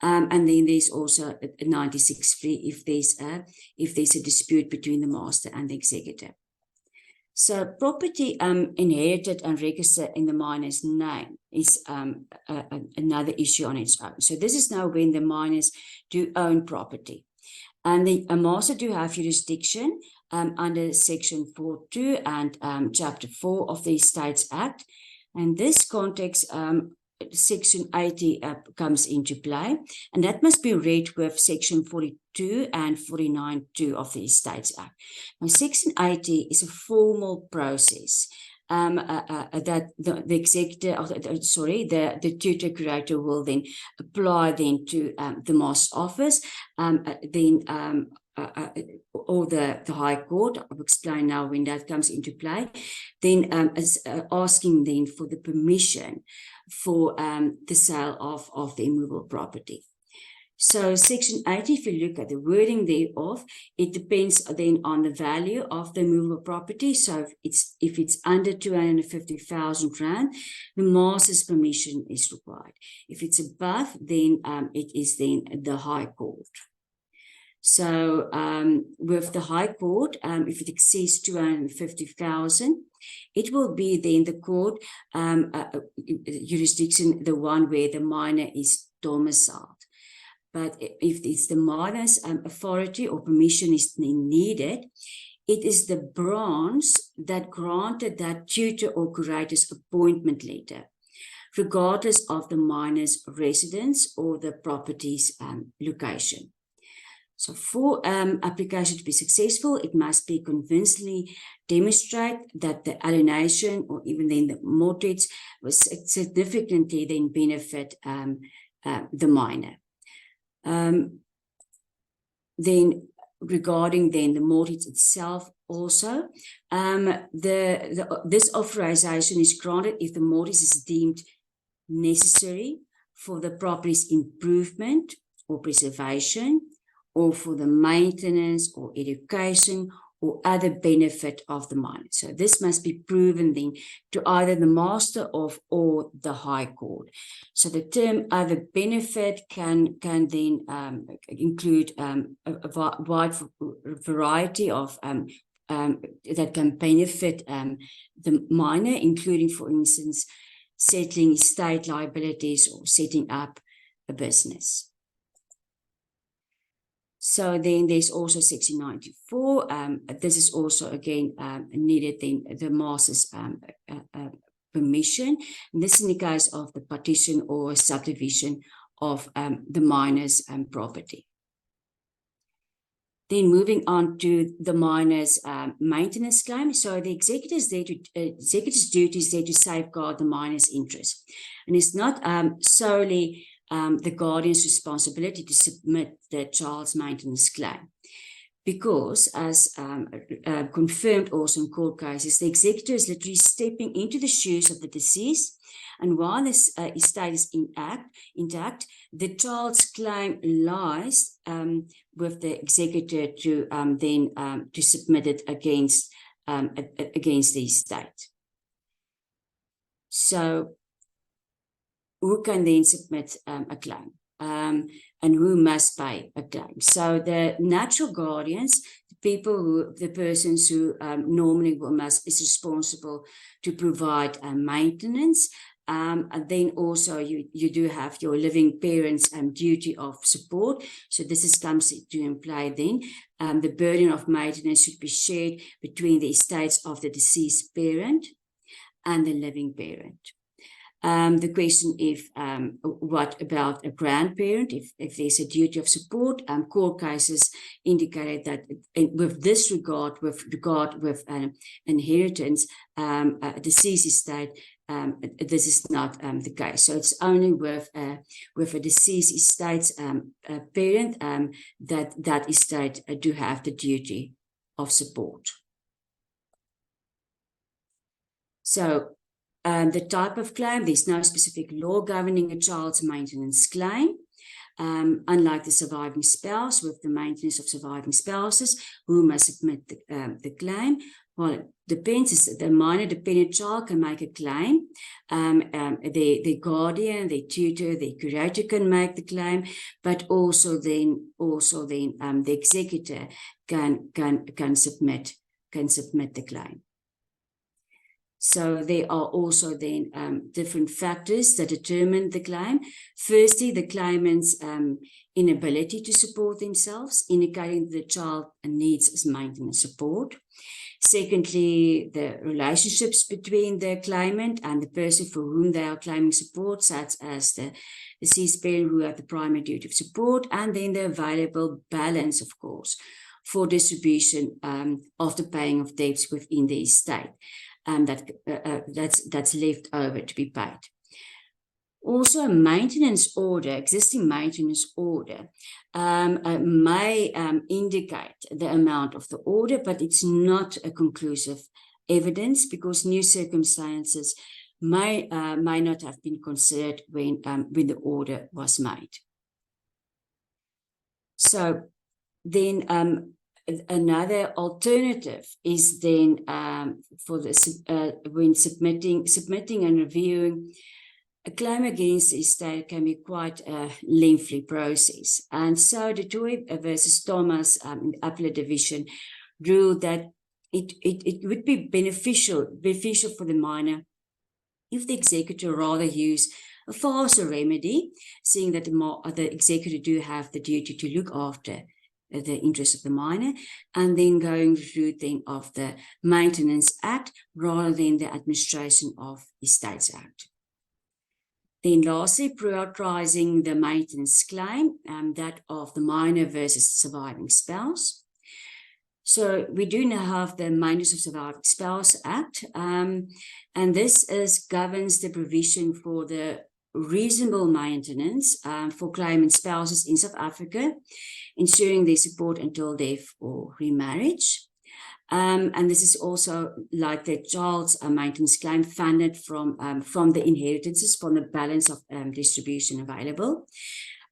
S2: And then there's also a 96(3) if there's a dispute between the master and the executor. So property inherited and registered in the minor's name is another issue on its own. So this is now when the minors do own property. And a master do have jurisdiction under section 4.2 and chapter 4 of the Estates Act. And this context, section 80 comes into play, and that must be read with section 42 and 49.2 of the Estates Act. Now, section 80 is a formal process that the executor, the tutor curator will then apply then to the master's office, or the High Court. I'll explain now when that comes into play. Then asking then for the permission for the sale of the immovable property. So section 80, if you look at the wording thereof, it depends then on the value of the immovable property. So if it's under 250,000 Rand, the master's permission is required. If it's above, then it is then the High Court. So with the High Court, if it exceeds 250,000, it will be then the court jurisdiction, the one where the minor is domiciled. But if it's the minor's authority or permission is needed, it is the branch that granted that tutor or curator's appointment letter, regardless of the minor's residence or the property's location. So for application to be successful, it must be convincingly demonstrate that the alienation or even then the mortgage was significantly then benefit the minor. Then regarding then the mortgage itself also, this authorization is granted if the mortgage is deemed necessary for the property's improvement or preservation, or for the maintenance or education or other benefit of the minor. So this must be proven then to either the master of or the High Court. So the term other benefit can then include a wide variety of that can benefit the minor, including, for instance, settling estate liabilities or setting up a business. So then there's also section 94. This is also, again, needed then the master's permission. And this is in the case of the partition or subdivision of the minor's property. Then moving on to the minor's maintenance claim. So the executor's duty is there to safeguard the minor's interest. And it's not solely the guardian's responsibility to submit the child's maintenance claim, because as confirmed also in court cases, the executor is literally stepping into the shoes of the deceased, and while this estate is intact, the child's claim lies with the executor to then to submit it against the estate. So who can then submit a claim and who must pay a claim? So the natural guardians, the persons who normally is responsible to provide maintenance. And then also you do have your living parents' duty of support. So this comes into play then. The burden of maintenance should be shared between the estates of the deceased parent and the living parent. The question if what about a grandparent, if there's a duty of support. Court cases indicated that with regard with inheritance, a deceased estate, this is not the case. So it's only with a deceased estate's parent that estate do have the duty of support. So the type of claim, there's no specific law governing a child's maintenance claim. Unlike the surviving spouse, with the maintenance of surviving spouses, who must submit the claim. Well, it depends. The minor dependent child can make a claim. The guardian, the tutor, the curator can make the claim, but also then the executor can submit the claim. So there are also then different factors that determine the claim. Firstly, the claimant's inability to support themselves, indicating the child needs maintenance support. Secondly, the relationships between the claimant and the person for whom they are claiming support, such as the deceased parent who have the primary duty of support, and then the available balance, of course, for distribution of the paying of debts within the estate. That's left over to be paid. Also, a maintenance order, existing maintenance order, may indicate the amount of the order, but it's not a conclusive evidence because new circumstances may not have been considered when the order was made. So then another alternative is then for when submitting and reviewing a claim against the estate can be quite a lengthy process. And so the Toy versus Thomas in the Appellate Division ruled that it would be beneficial for the minor if the executor rather use a faster remedy, seeing that the executor do have the duty to look after the interest of the minor, and then going the route then of the Maintenance Act rather than the Administration of Estates Act. Then lastly, prioritizing the maintenance claim, that of the minor versus surviving spouse. So we do now have the Maintenance of Surviving Spouse Act, and this governs the provision for the reasonable maintenance for claimant spouses in South Africa, ensuring their support until death or remarriage. And this is also like the child's maintenance claim funded from the inheritances, from the balance of distribution available.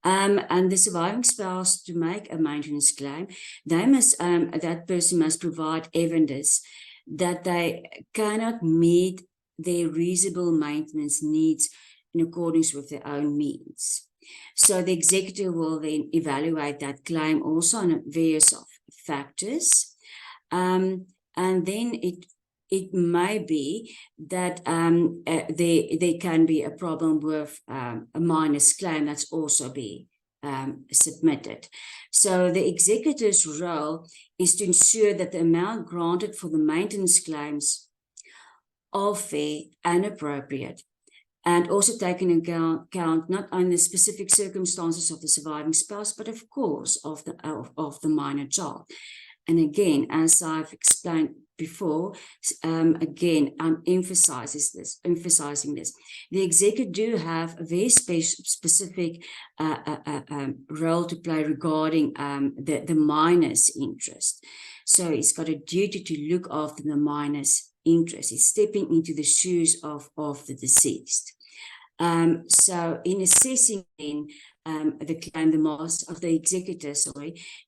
S2: And the surviving spouse, to make a maintenance claim, that person must provide evidence that they cannot meet their reasonable maintenance needs in accordance with their own means. So the executor will then evaluate that claim also on various factors. And then it may be that there can be a problem with a minor's claim that's also be submitted. So the executor's role is to ensure that the amount granted for the maintenance claims are fair and appropriate, and also take into account not only the specific circumstances of the surviving spouse, but of course of the minor child. And again, as I've explained before, again, I'm emphasizing this. The executor do have a very specific role to play regarding the minor's interest. So it's got a duty to look after the minor's interest. It's stepping into the shoes of the deceased. So in assessing then the claim, the master of the executor,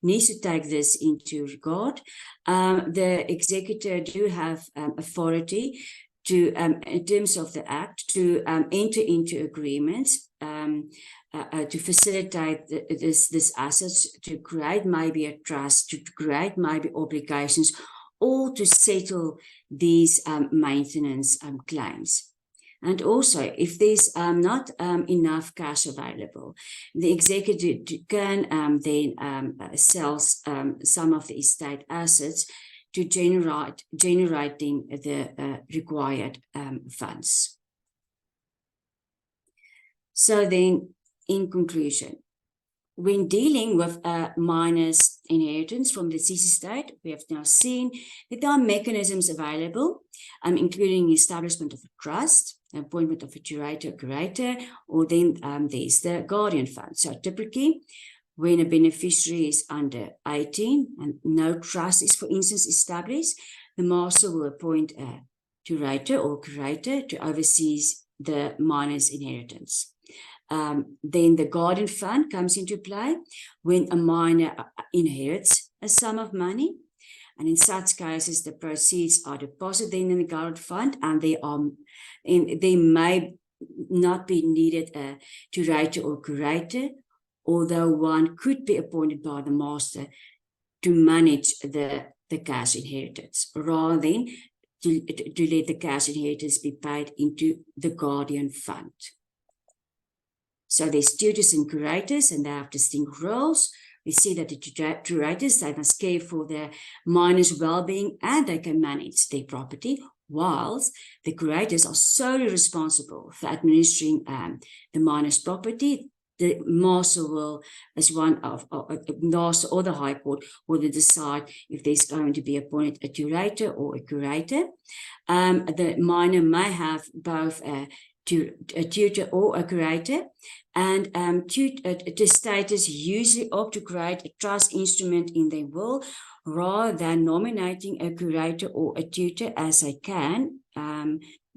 S2: needs to take this into regard. The executor do have authority to, in terms of the Act, to enter into agreements to facilitate this assets, to create maybe a trust, to create maybe obligations, or to settle these maintenance claims. And also, if there's not enough cash available, the executive can then sell some of the estate assets to generating the required funds. So then, in conclusion, when dealing with a minor's inheritance from the deceased estate, we have now seen that there are mechanisms available, including establishment of a trust, appointment of a curator, or then there's the guardian fund. So typically, when a beneficiary is under 18 and no trust is, for instance, established, the master will appoint a curator to oversee the minor's inheritance. Then the guardian fund comes into play when a minor inherits a sum of money. And in such cases, the proceeds are deposited in the guardian fund, and they may not be needed a curator, although one could be appointed by the master to manage the cash inheritance, rather than to let the cash inheritance be paid into the guardian fund. So there's tutors and curators, and they have distinct roles. We see that the curators, they must care for their minor's well-being and they can manage their property, whilst the curators are solely responsible for administering the minor's property. The master will, as one of master or the High Court, will decide if there's going to be appointed a curator or a curator. The minor may have both a tutor or a curator, and testators usually opt to create a trust instrument in their will rather than nominating a curator or a tutor, as they can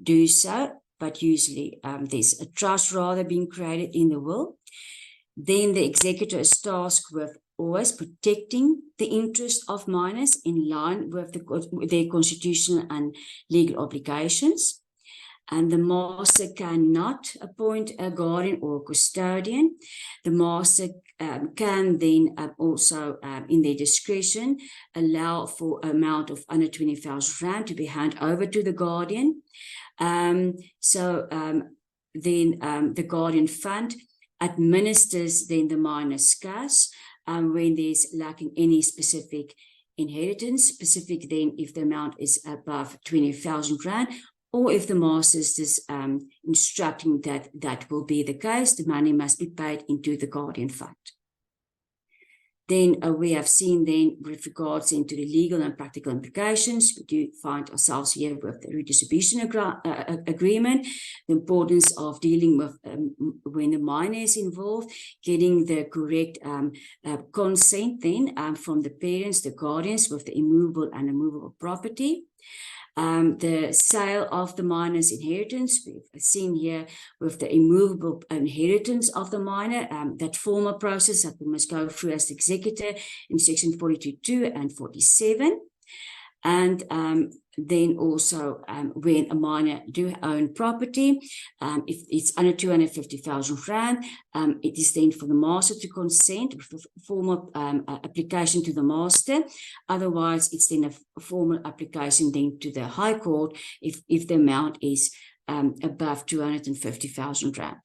S2: do so, but usually there's a trust rather being created in the will. Then the executor is tasked with always protecting the interest of minors in line with their constitutional and legal obligations. And the master cannot appoint a guardian or a custodian. The master can then also, in their discretion, allow for an amount of under 20,000 rand to be handed over to the guardian. Then the guardian fund administers then the minor's cash when there's lacking any specific inheritance, specific then if the amount is above 20,000 rand, or if the master is just instructing that that will be the case, the money must be paid into the guardian fund. Then we have seen then with regards into the legal and practical implications, we do find ourselves here with the redistribution agreement, the importance of dealing with when the minor is involved, getting the correct consent then from the parents, the guardians with the immovable and immovable property. The sale of the minor's inheritance, we've seen here with the immovable inheritance of the minor, that formal process that we must go through as the executor in section 42.2 and 47. And then also when a minor do own property, if it's under 250,000 rand, it is then for the master to consent with a formal application to the master. Otherwise, it's then a formal application then to the High Court if the amount is above 250,000 rand.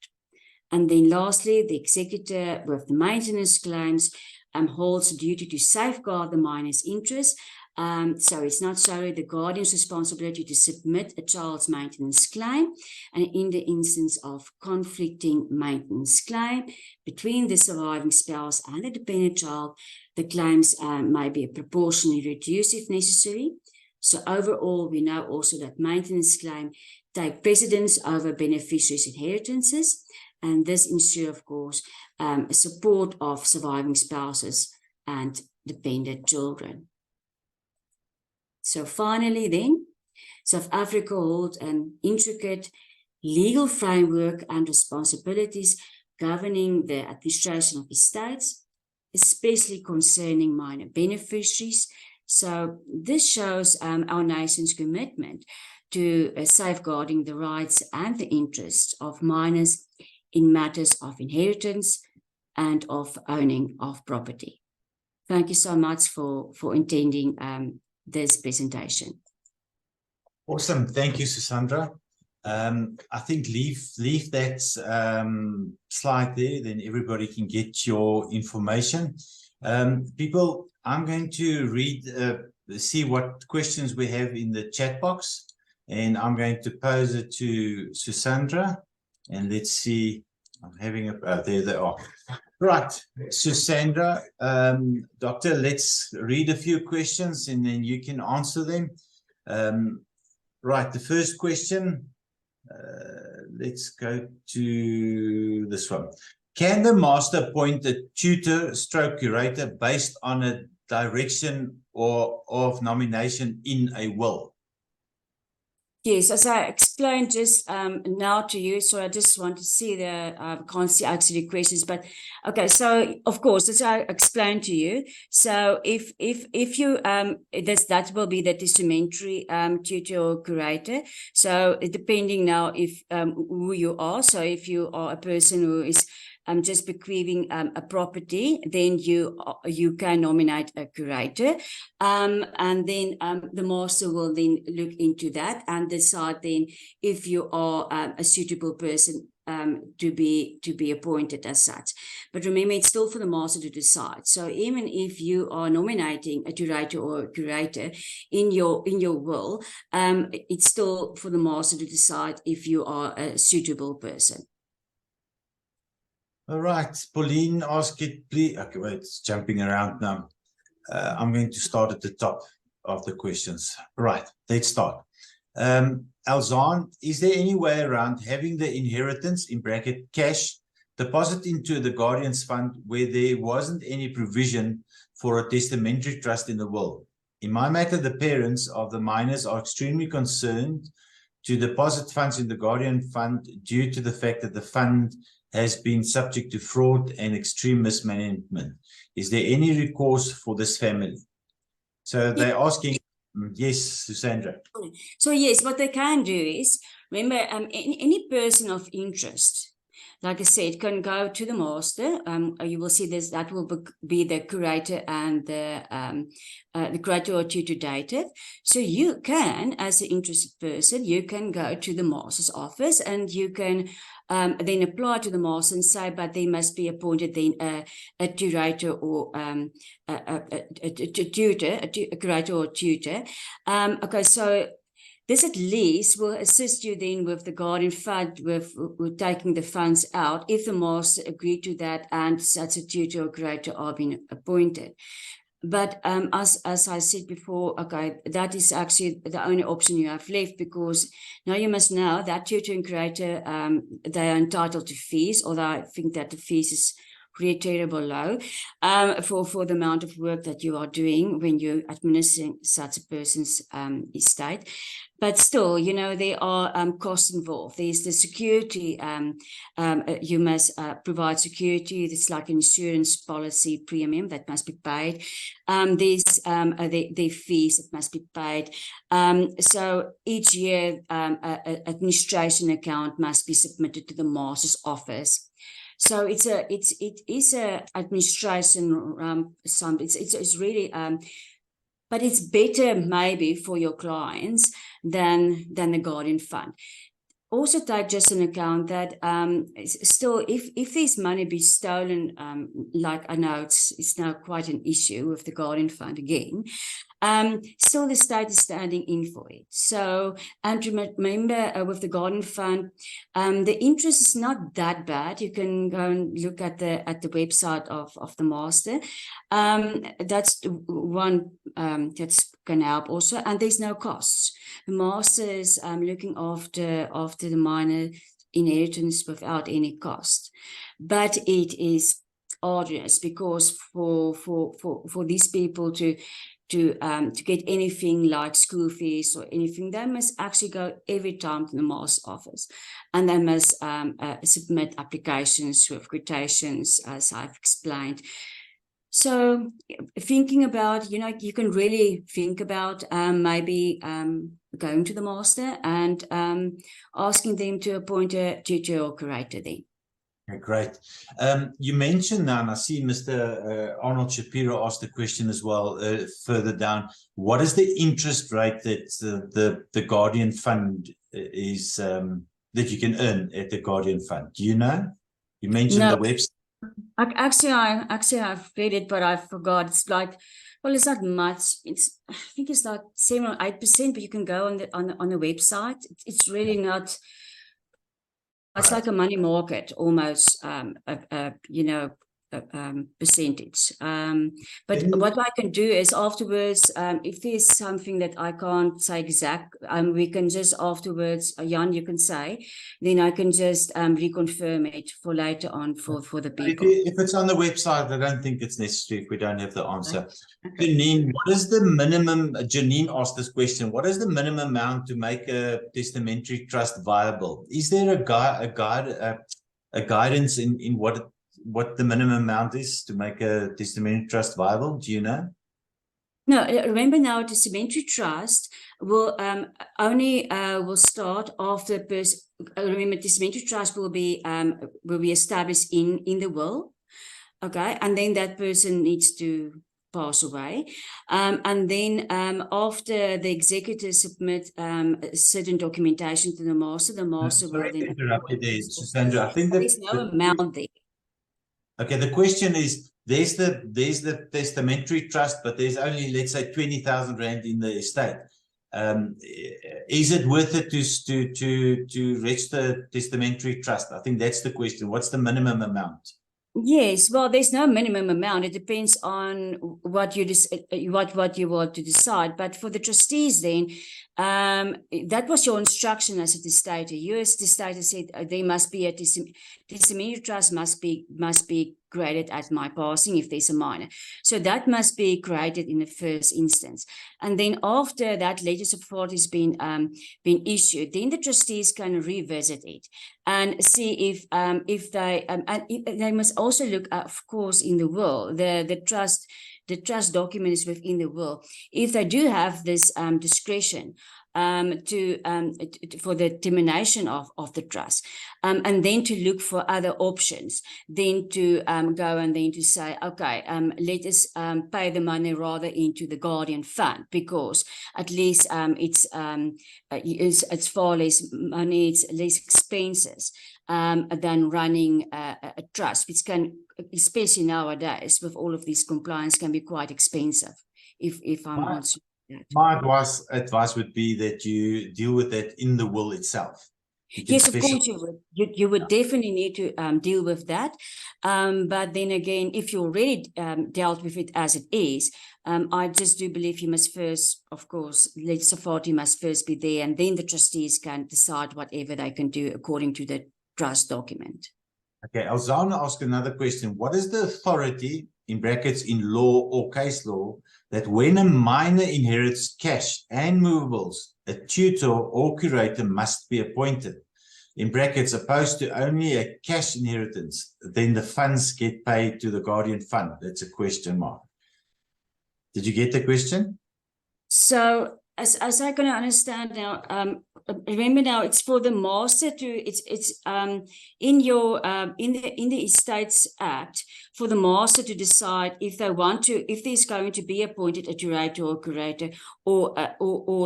S2: And then lastly, the executor with the maintenance claims holds a duty to safeguard the minor's interest. So it's not solely the guardian's responsibility to submit a child's maintenance claim, and in the instance of conflicting maintenance claim between the surviving spouse and the dependent child, the claims may be proportionally reduced if necessary. So overall, we know also that maintenance claim take precedence over beneficiaries' inheritances, and this ensures, of course, support of surviving spouses and dependent children. So finally then, South Africa holds an intricate legal framework and responsibilities governing the administration of estates, especially concerning minor beneficiaries. So this shows our nation's commitment to safeguarding the rights and the interests of minors in matters of inheritance and of owning of property. Thank you so much for attending this presentation.
S1: Awesome. Thank you, Susandra. I think leave that slide there, then everybody can get your information. People, I'm going to read, see what questions we have in the chat box, and I'm going to pose it to Susandra, and let's see I'm having a, there they are. Right, Susandra, Doctor, let's read a few questions and then you can answer them. Right, the first question, let's go to this one. Can the master appoint a tutor stroke curator based on a direction or of nomination in a will?
S2: Yes, as I explained just now to you, so I just want to see the, can't see actually questions, but okay, so of course, as I explained to you, so if you, that will be the testamentary tutor or curator, so depending now if who you are, so if you are a person who is just bequeathing a property, then you can nominate a curator, and then the master will then look into that and decide then if you are a suitable person to be appointed as such. But remember, it's still for the master to decide. So even if you are nominating a curator or a curator in your will, it's still for the master to decide if you are a suitable person.
S1: All right, Pauline, ask it, please. Okay, wait, it's jumping around now. I'm going to start at the top of the questions. Right, let's start. Alzan, is there any way around having the inheritance, in bracket cash, deposit into the guardian's fund where there wasn't any provision for a testamentary trust in the will? In my matter, the parents of the minors are extremely concerned to deposit funds in the guardian fund due to the fact that the fund has been subject to fraud and extreme mismanagement. Is there any recourse for this family? So they're asking, yes, Susandra.
S2: So yes, what they can do is, remember, any person of interest, like I said, can go to the master. You will see this, that will be the curator and the curator or tutor dated. So you can, as an interested person, you can go to the master's office and you can then apply to the master and say, but they must be appointed then a curator or a tutor, a curator or tutor. Okay, so this at least will assist you then with the guardian fund, with taking the funds out, if the master agreed to that and such a tutor or curator are being appointed. But as I said before, okay, that is actually the only option you have left, because now you must know that tutor and curator, they are entitled to fees, although I think that the fees is really terrible low for the amount of work that you are doing when you're administering such a person's estate. But still, you know, there are costs involved. There's the security. You must provide security. It's like an insurance policy premium that must be paid. There's the fees that must be paid. So each year, an administration account must be submitted to the master's office. So it is a administration. It's really. But it's better maybe for your clients than the guardian fund. Also take just an account that still, if this money be stolen, like I know it's now quite an issue with the guardian fund again, still the state is standing in for it. So, and remember with the guardian fund, the interest is not that bad. You can go and look at the website of the master. That's one that's can help also, and there's no costs. The master is looking after the minor inheritance without any cost, but it is arduous because for these people to get anything like school fees or anything, they must actually go every time to the master's office, and they must submit applications with quotations, as I've explained. So thinking about, you know, you can really think about maybe going to the master and asking them to appoint a tutor or curator then.
S1: Okay, great. You mentioned now, and I see Mr. Arnold Shapiro asked the question as well further down. What is the interest rate that the Guardian Fund is that you can earn at the Guardian Fund? Do you know? You mentioned the website.
S2: Actually, I've read it, but I forgot. It's like, well, it's not much. I think it's like 7 or 8%, but you can go on the website. It's really not It's like a money market, almost, percentage. But what I can do is afterwards, if there's something that I can't say exact, we can just afterwards, Jan, you can say, then I can just reconfirm it for later on for the people.
S1: If it's on the website, I don't think it's necessary if we don't have the answer. Okay. Janine, what is the minimum? Janine asked this question. What is the minimum amount to make a testamentary trust viable? Is there a guidance in what the minimum amount is to make a testamentary trust viable? Do you know?
S2: No, remember now, testamentary trust will only will start after person. Remember, testamentary trust will be established in the will, okay, and then that person needs to pass away, and then after the executors submit certain documentation to the master will then
S1: interrupt you there, Susandra. I think
S2: there's no amount there.
S1: Okay, the question is, there's the testamentary trust, but there's only, let's say, 20,000 Rand in the estate. Is it worth it to register testamentary trust? I think that's the question. What's the minimum amount?
S2: Yes, well, there's no minimum amount. It depends on what you what you want to decide. But for the trustees, then that was your instruction as a testator. You as testator said there must be a testamentary trust must be created at my passing if there's a minor. So that must be created in the first instance. And then after that letters of authority has been issued, then the trustees can revisit it and see if they and they must also look at, of course, in the will, the trust document is within the will. If they do have this discretion for the termination of the trust, and then to look for other options, then to go and then to say, okay, let us pay the money rather into the guardian fund, because at least it's far less money, it's less expenses than running a trust, which can, especially nowadays with all of these compliance, can be quite expensive. If I'm answering that.
S1: My advice would be that you deal with that in the will itself.
S2: Yes, of course you would. You would definitely need to deal with that. But then again, if you already dealt with it as it is, I just do believe you must first, of course, letters of authority must first be there, and then the trustees can decide whatever they can do according to the trust document.
S1: Okay, Alzana asked another question. What is the authority, in brackets, in law or case law, that when a minor inherits cash and movables, a tutor or curator must be appointed? In brackets, opposed to only a cash inheritance, then the funds get paid to the guardian fund. That's a question mark. Did you get the question? So, as I can understand now, remember now, it's for the master to, it's in your in the Estates Act, for the master to decide if they want to, if there's going to be appointed a curator or curator, or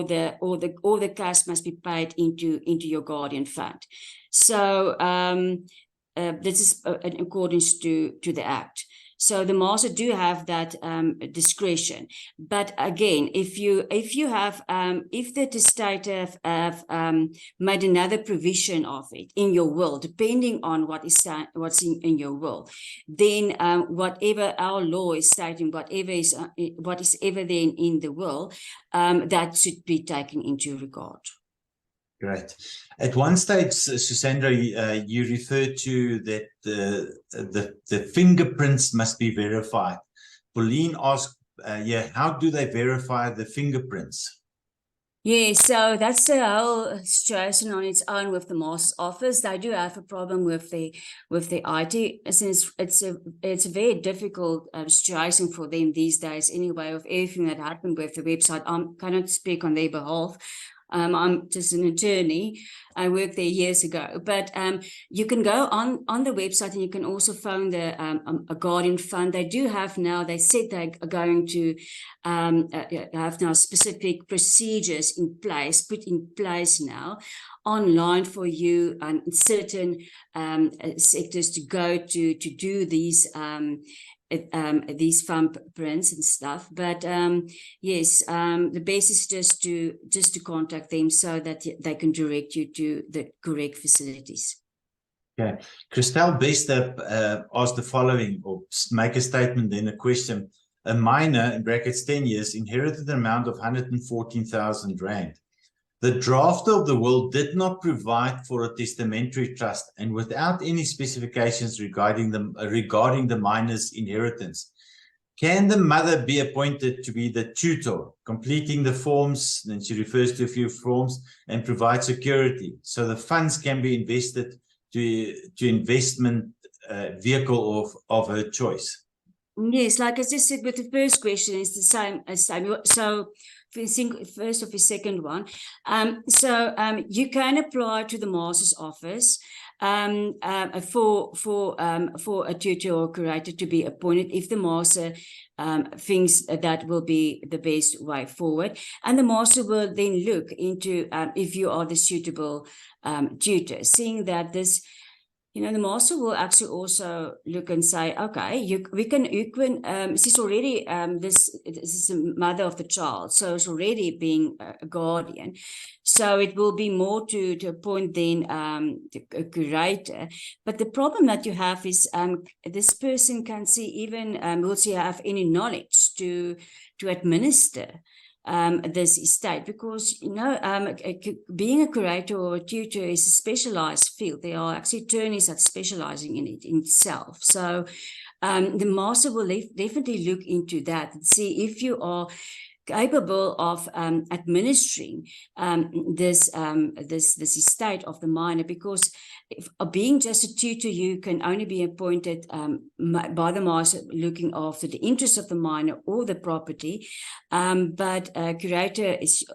S1: the cash must be paid into your guardian fund. So this is in accordance to the Act. So the master do have that discretion. But again, if the testator have made another provision of it in your will, depending on what's in your will, then whatever our law is stating, what is ever there in the will, that should be taken into regard. Great. At one stage, Susandra, you referred to that the fingerprints must be verified. Pauline asked, how do they verify the fingerprints? Yeah, so that's the whole situation on its own with the master's office. They do have a problem with the IT, since it's a very difficult situation for them these days anyway, with everything that happened with the website. I cannot speak on their behalf. I'm just an attorney. I worked there years ago, but you can go on the website and you can also phone a guardian fund. They do have now, they said they are going to have now specific procedures in place, put in place now online for you and certain sectors to go to do these thumbprints and stuff. But yes, the best is just to contact them so that they can direct you to the correct facilities. Okay. Christelle Bester asked the following, or make a statement, then a question. A minor, in brackets 10 years, inherited an amount of 114,000 Rand. The drafter of the will did not provide for a testamentary trust, and without any specifications regarding the minor's inheritance. Can the mother be appointed to be the tutor, completing the forms, then she refers to a few forms, and provide security, so the funds can be invested to investment vehicle of her choice?
S2: Yes, like I just said with the first question, it's the same. So first of the second one, you can apply to the master's office for a tutor or curator to be appointed if the master thinks that will be the best way forward, and the master will then look into if you are the suitable tutor, seeing that this. The master will actually also look and say, okay, you can she's already this is the mother of the child, so it's already being a guardian. So it will be more to appoint then a curator. But the problem that you have is this person can see even will she have any knowledge to administer this estate, because being a curator or a tutor is a specialized field. There are actually attorneys that specializing in it in itself. So the master will definitely look into that and see if you are capable of administering this estate of the minor, because being just a tutor, you can only be appointed by the master looking after the interests of the minor or the property, but a curator is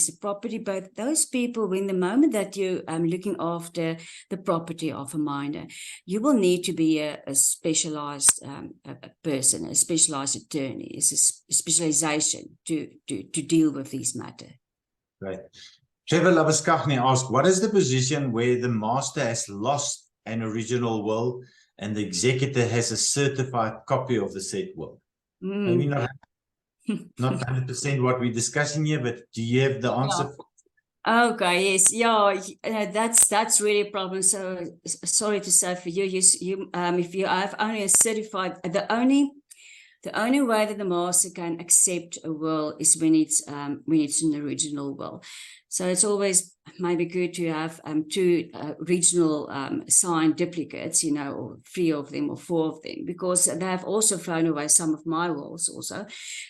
S2: a property. Both those people, when the moment that you're looking after the property of a minor, you will need to be a specialized person, a specialized attorney. It's a specialization to deal with these matters.
S1: Right. Trevor Labaskachny asked, what is the position where the master has lost an original will and the executor has a certified copy of the said will? Maybe not 100% what we're discussing here, but do you have the answer?
S2: Yeah. Okay, yes, yeah, that's really a problem. So sorry to say for you, if you have only a certified, the only way that the master can accept a will is when it's an original will. So it's always maybe good to have two regional signed duplicates, or 3 of them or 4 of them, because they have also thrown away some of my wills also.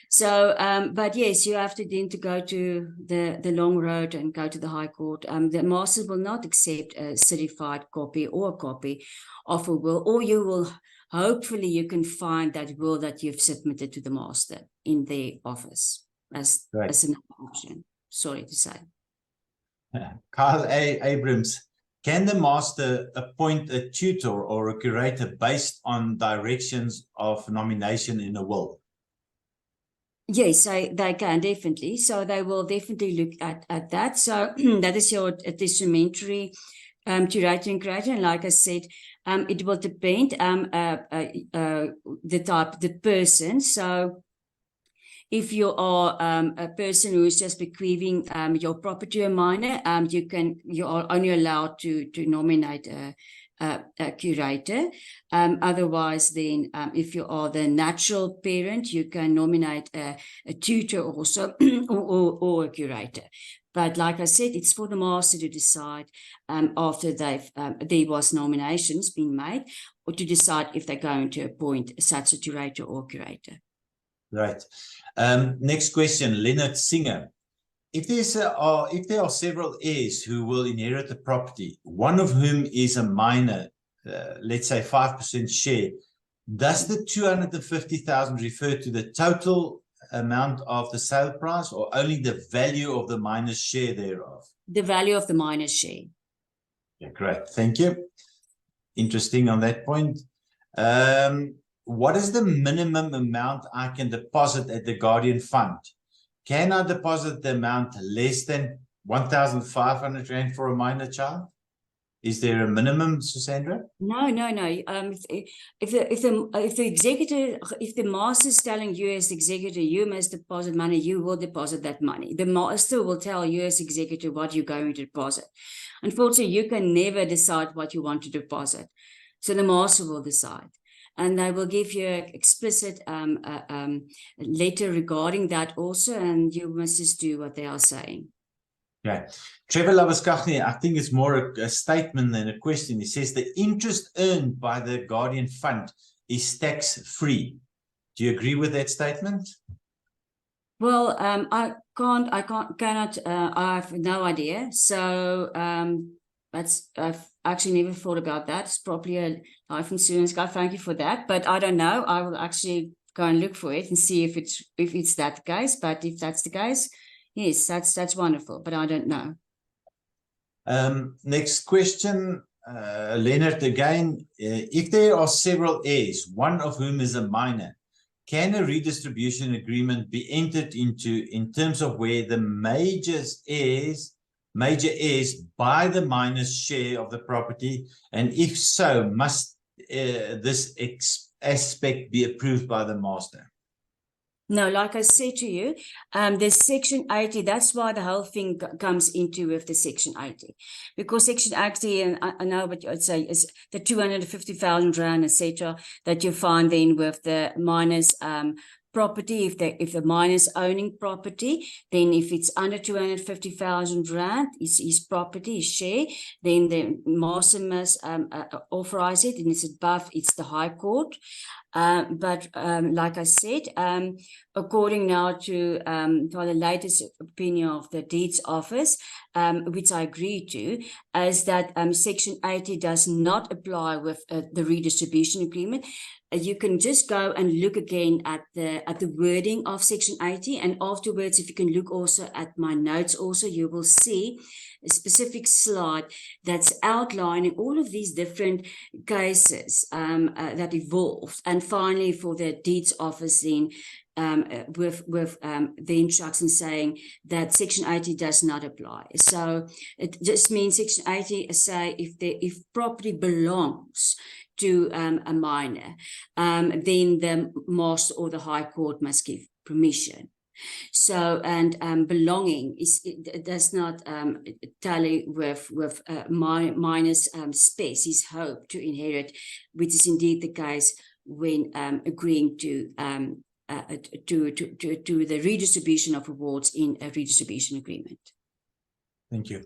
S2: So, but yes, you have to then to go to the long road and go to the High Court. The master will not accept a certified copy or a copy of a will, or you will. Hopefully you can find that will that you've submitted to the master in their office as an option. Sorry to say.
S1: Carl A. Abrams, can the master appoint a tutor or a curator based on directions of nomination in a will?
S2: Yes, they can definitely. So they will definitely look at that. So that is your testamentary curator and curator. And like I said, it will depend the person. So if you are a person who is just bequeathing your property to a minor, you are only allowed to nominate a curator. Otherwise, then if you are the natural parent, you can nominate a tutor also or a curator. But like I said, it's for the master to decide after there was nominations being made, or to decide if they're going to appoint such a curator or curator.
S1: Right. Next question, Leonard Singer. If there are several heirs who will inherit the property, one of whom is a minor, let's say 5% share, does the 250,000 refer to the total amount of the sale price, or only the value of the minor's share thereof?
S2: The value of the minor's share.
S1: Yeah, great. Thank you. Interesting on that point. What is the minimum amount I can deposit at the Guardian Fund? Can I deposit the amount less than 1,500 Rand for a minor child? Is there a minimum, Susandra?
S2: No. If the executor, if the master is telling you as executor, you must deposit money, you will deposit that money. The master will tell you as executor what you're going to deposit. Unfortunately, you can never decide what you want to deposit. So the master will decide. And they will give you an explicit letter regarding that also, and you must just do what they are saying.
S1: Okay. Trevor Labuskaghni, I think it's more a statement than a question. He says the interest earned by the Guardian Fund is tax-free. Do you agree with that statement?
S2: Well, I have no idea. So I've actually never thought about that. It's probably a life insurance guy. Thank you for that. But I don't know. I will actually go and look for it and see if it's that case. But if that's the case, yes, that's wonderful. But I don't know.
S1: Next question, Leonard again. If there are several heirs, one of whom is a minor, can a redistribution agreement be entered into in terms of where the major heirs buy the minor's share of the property? And if so, must this aspect be approved by the master?
S2: No, like I said to you, the Section 80, that's why the whole thing comes into with the Section 80. Because Section 80, and I know what I'd say, is the 250,000 Rand, etc., that you find then with the minors' property. If the minor's owning property, then if it's under 250,000 Rand, his property, his share, then the master must authorize it, and it's above, it's the High Court. But like I said, according now to the latest opinion of the Deeds Office, which I agree to, is that Section 80 does not apply with the redistribution agreement. You can just go and look again at the wording of Section 80, and afterwards, if you can look also at my notes also, you will see a specific slide that's outlining all of these different cases that evolved. And finally, for the Deeds Office then, with the instruction saying that Section 80 does not apply. So it just means Section 80 say if property belongs to a minor, then the master or the High Court must give permission. So, and belonging it does not tally with minor's space, his hope to inherit, which is indeed the case when agreeing to the redistribution of awards in a redistribution agreement.
S1: Thank you.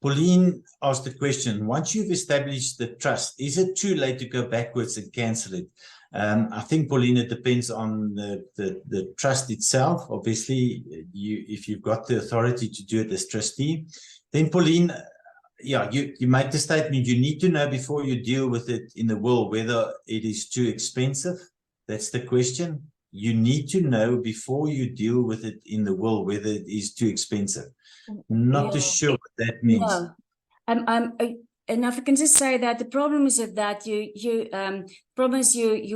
S1: Pauline asked the question, once you've established the trust, is it too late to go backwards and cancel it? I think, Pauline, it depends on the trust itself. Obviously, if you've got the authority to do it as trustee, then, Pauline, yeah, you make the statement, you need to know before you deal with it in the will whether it is too expensive. That's the question. You need to know before you deal with it in the will whether it is too expensive. Not too sure what that means.
S2: No, and if I can just say that the problem is that you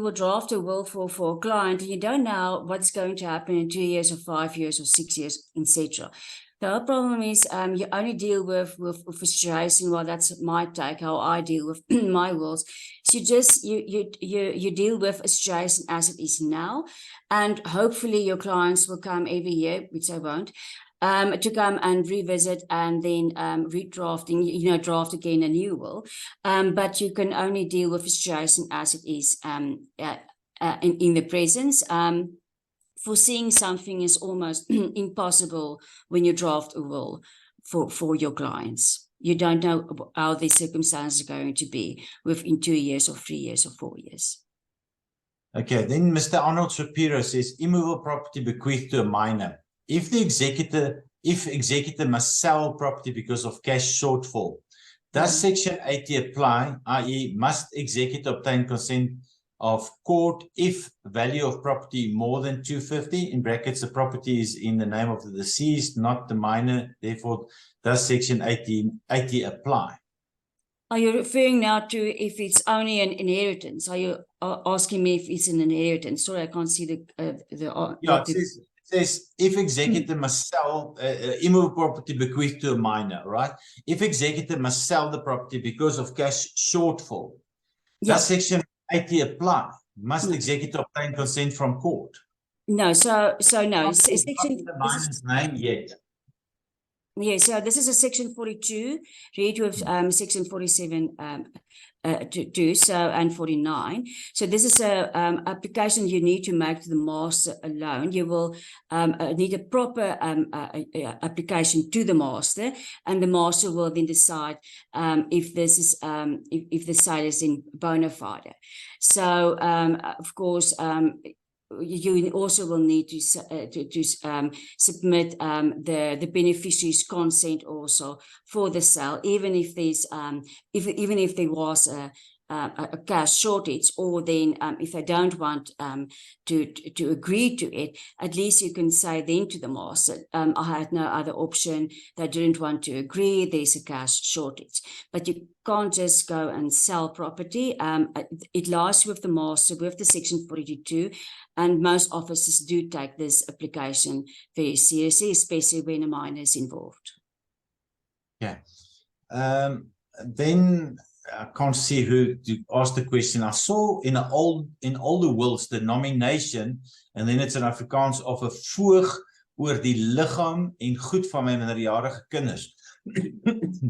S2: will draft a will for a client, and you don't know what's going to happen in 2 years or 5 years or 6 years, etc. The whole problem is you only deal with frustration. Well, that's my take, how I deal with my wills. So you deal with a situation as it is now, and hopefully your clients will come every year, which I won't, to come and revisit and then redrafting, draft again a new will. But you can only deal with the situation as it is in the presence. Foreseeing something is almost impossible when you draft a will for your clients. You don't know how the circumstances are going to be within 2 years or 3 years or 4 years.
S1: Okay, then Mr. Arnold Shapiro says, immovable property bequeathed to a minor. If executor must sell property because of cash shortfall, does Section 80 apply, i.e. must executor obtain consent of court if value of property more than 250, in brackets, the property is in the name of the deceased, not the minor, therefore, does Section 80 apply?
S2: Are you referring now to if it's only an inheritance? Are you asking me if it's an inheritance? Sorry, I can't see the
S1: yeah, it says says if executor must sell immovable property bequeathed to a minor, right? If executor must sell the property because of cash shortfall, does section 80 apply? Must executor obtain consent from court?
S2: No, so no.
S1: Not in the minor's name yet.
S2: Yeah, so this is a section 42, read with section 47 and 49. So this is a application you need to make to the master alone. You will need a proper application to the master, and the master will then decide if this is if the sale is in bona fide. So of course. You also will need to submit the beneficiary's consent also for the sale, even if there's even if there was a cash shortage, or then if they don't want to agree to it, at least you can say then to the master, I had no other option, they didn't want to agree, there's a cash shortage. But you can't just go and sell property. It lies with the master, with the section 42, and most officers do take this application very seriously, especially when a minor is involved.
S1: Yeah. Then I can't see who to ask the question. I saw in older wills the nomination, and then it's in Afrikaans of 'n voog oor die liggaam en goed van my minderjarige kinders.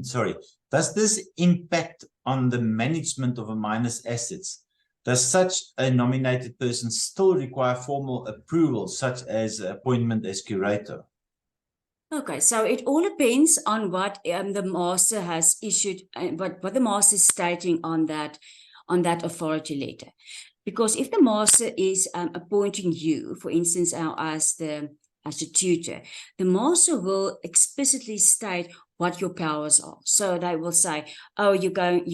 S1: Sorry. Does this impact on the management of a minor's assets? Does such a nominated person still require formal approval, such as appointment as curator?
S2: Okay, so it all depends on what the master has issued, what the master is stating on that authority letter. Because if the master is appointing you, for instance, as the tutor, the master will explicitly state what your powers are. So they will say, oh, you can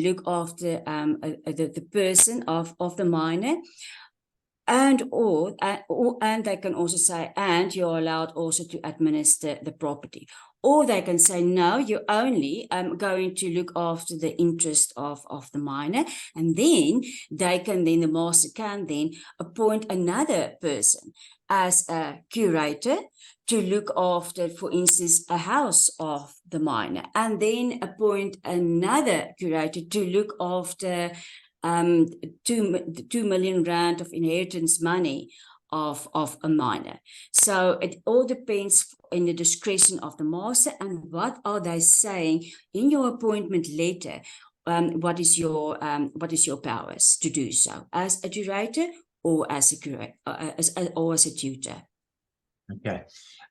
S2: look after the person of the minor. And they can also say, and you're allowed also to administer the property. Or they can say, no, you're only going to look after the interest of the minor. And then the master can then appoint another person as a curator to look after, for instance, a house of the minor, and then appoint another curator to look after 2 million rand of inheritance money of a minor. So it all depends in the discretion of the master, and what are they saying in your appointment letter. What is your powers to do so as a curator or as a curator or as a tutor?
S1: Okay.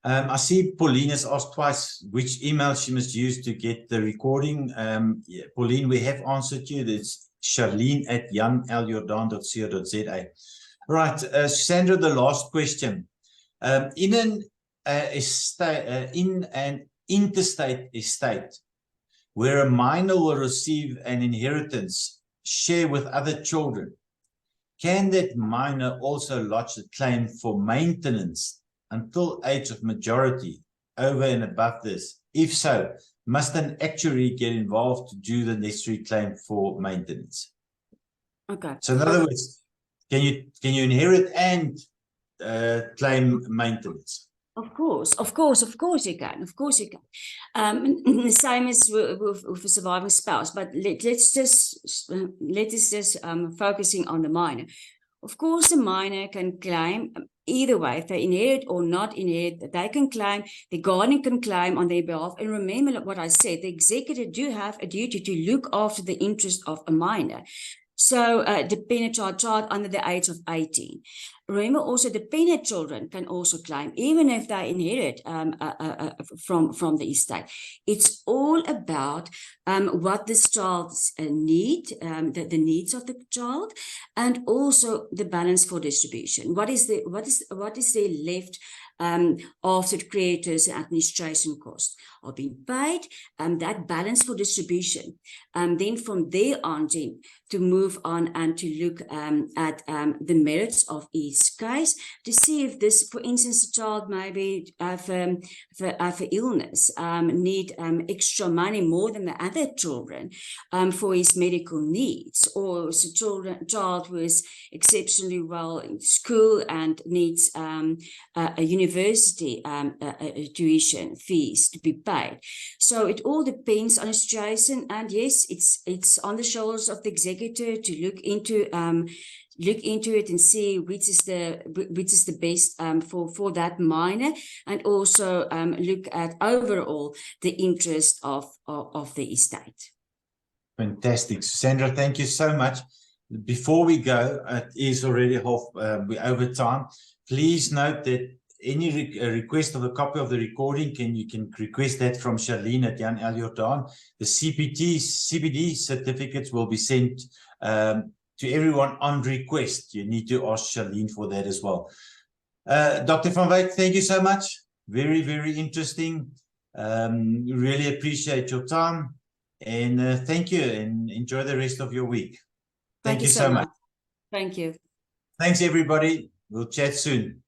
S1: I see Pauline has asked twice which email she must use to get the recording. Yeah, Pauline, we have answered you. It's Charlene@janljordaan.co.za. Right, Susandra, the last question. In an interstate estate where a minor will receive an inheritance share with other children, can that minor also lodge a claim for maintenance until age of majority over and above this? If so, must an actuary get involved to do the necessary claim for maintenance?
S2: Okay.
S1: So in other words, can you inherit and claim maintenance?
S2: Of course you can. The same as with a surviving spouse. But let's just focusing on the minor. Of course, the minor can claim either way, if they inherit or not inherit. They can claim. The guardian can claim on their behalf. And remember what I said: the executor do have a duty to look after the interest of a minor. So dependent child under the age of 18. Remember also dependent children can also claim, even if they inherit from the estate. It's all about what this child's need, the needs of the child, and also the balance for distribution. What is there left after creditors and administration costs are being paid, that balance for distribution. Then from there on, to move on and to look at the merits of each case to see if this, for instance, a child maybe have an illness, need extra money more than the other children for his medical needs, or it's a child who is exceptionally well in school and needs a university tuition fees to be paid. So it all depends on the situation, and yes, it's on the shoulders of the executor to look into it and see which is the best for that minor, and also look at overall the interest of the estate.
S3: Fantastic. Susandra, thank you so much. Before we go, it is already we're over time. Please note that any request of a copy of the recording, you can request that from Charlene at Jan L Jordaan. The CBD certificates will be sent to everyone on request. You need to ask Charlene for that as well. Dr. Van Wyk, thank you so much. Very, very interesting. Really appreciate your time. And thank you, and enjoy the rest of your week. Thank you so much.
S2: Thank you.
S3: Thanks, everybody. We'll chat soon.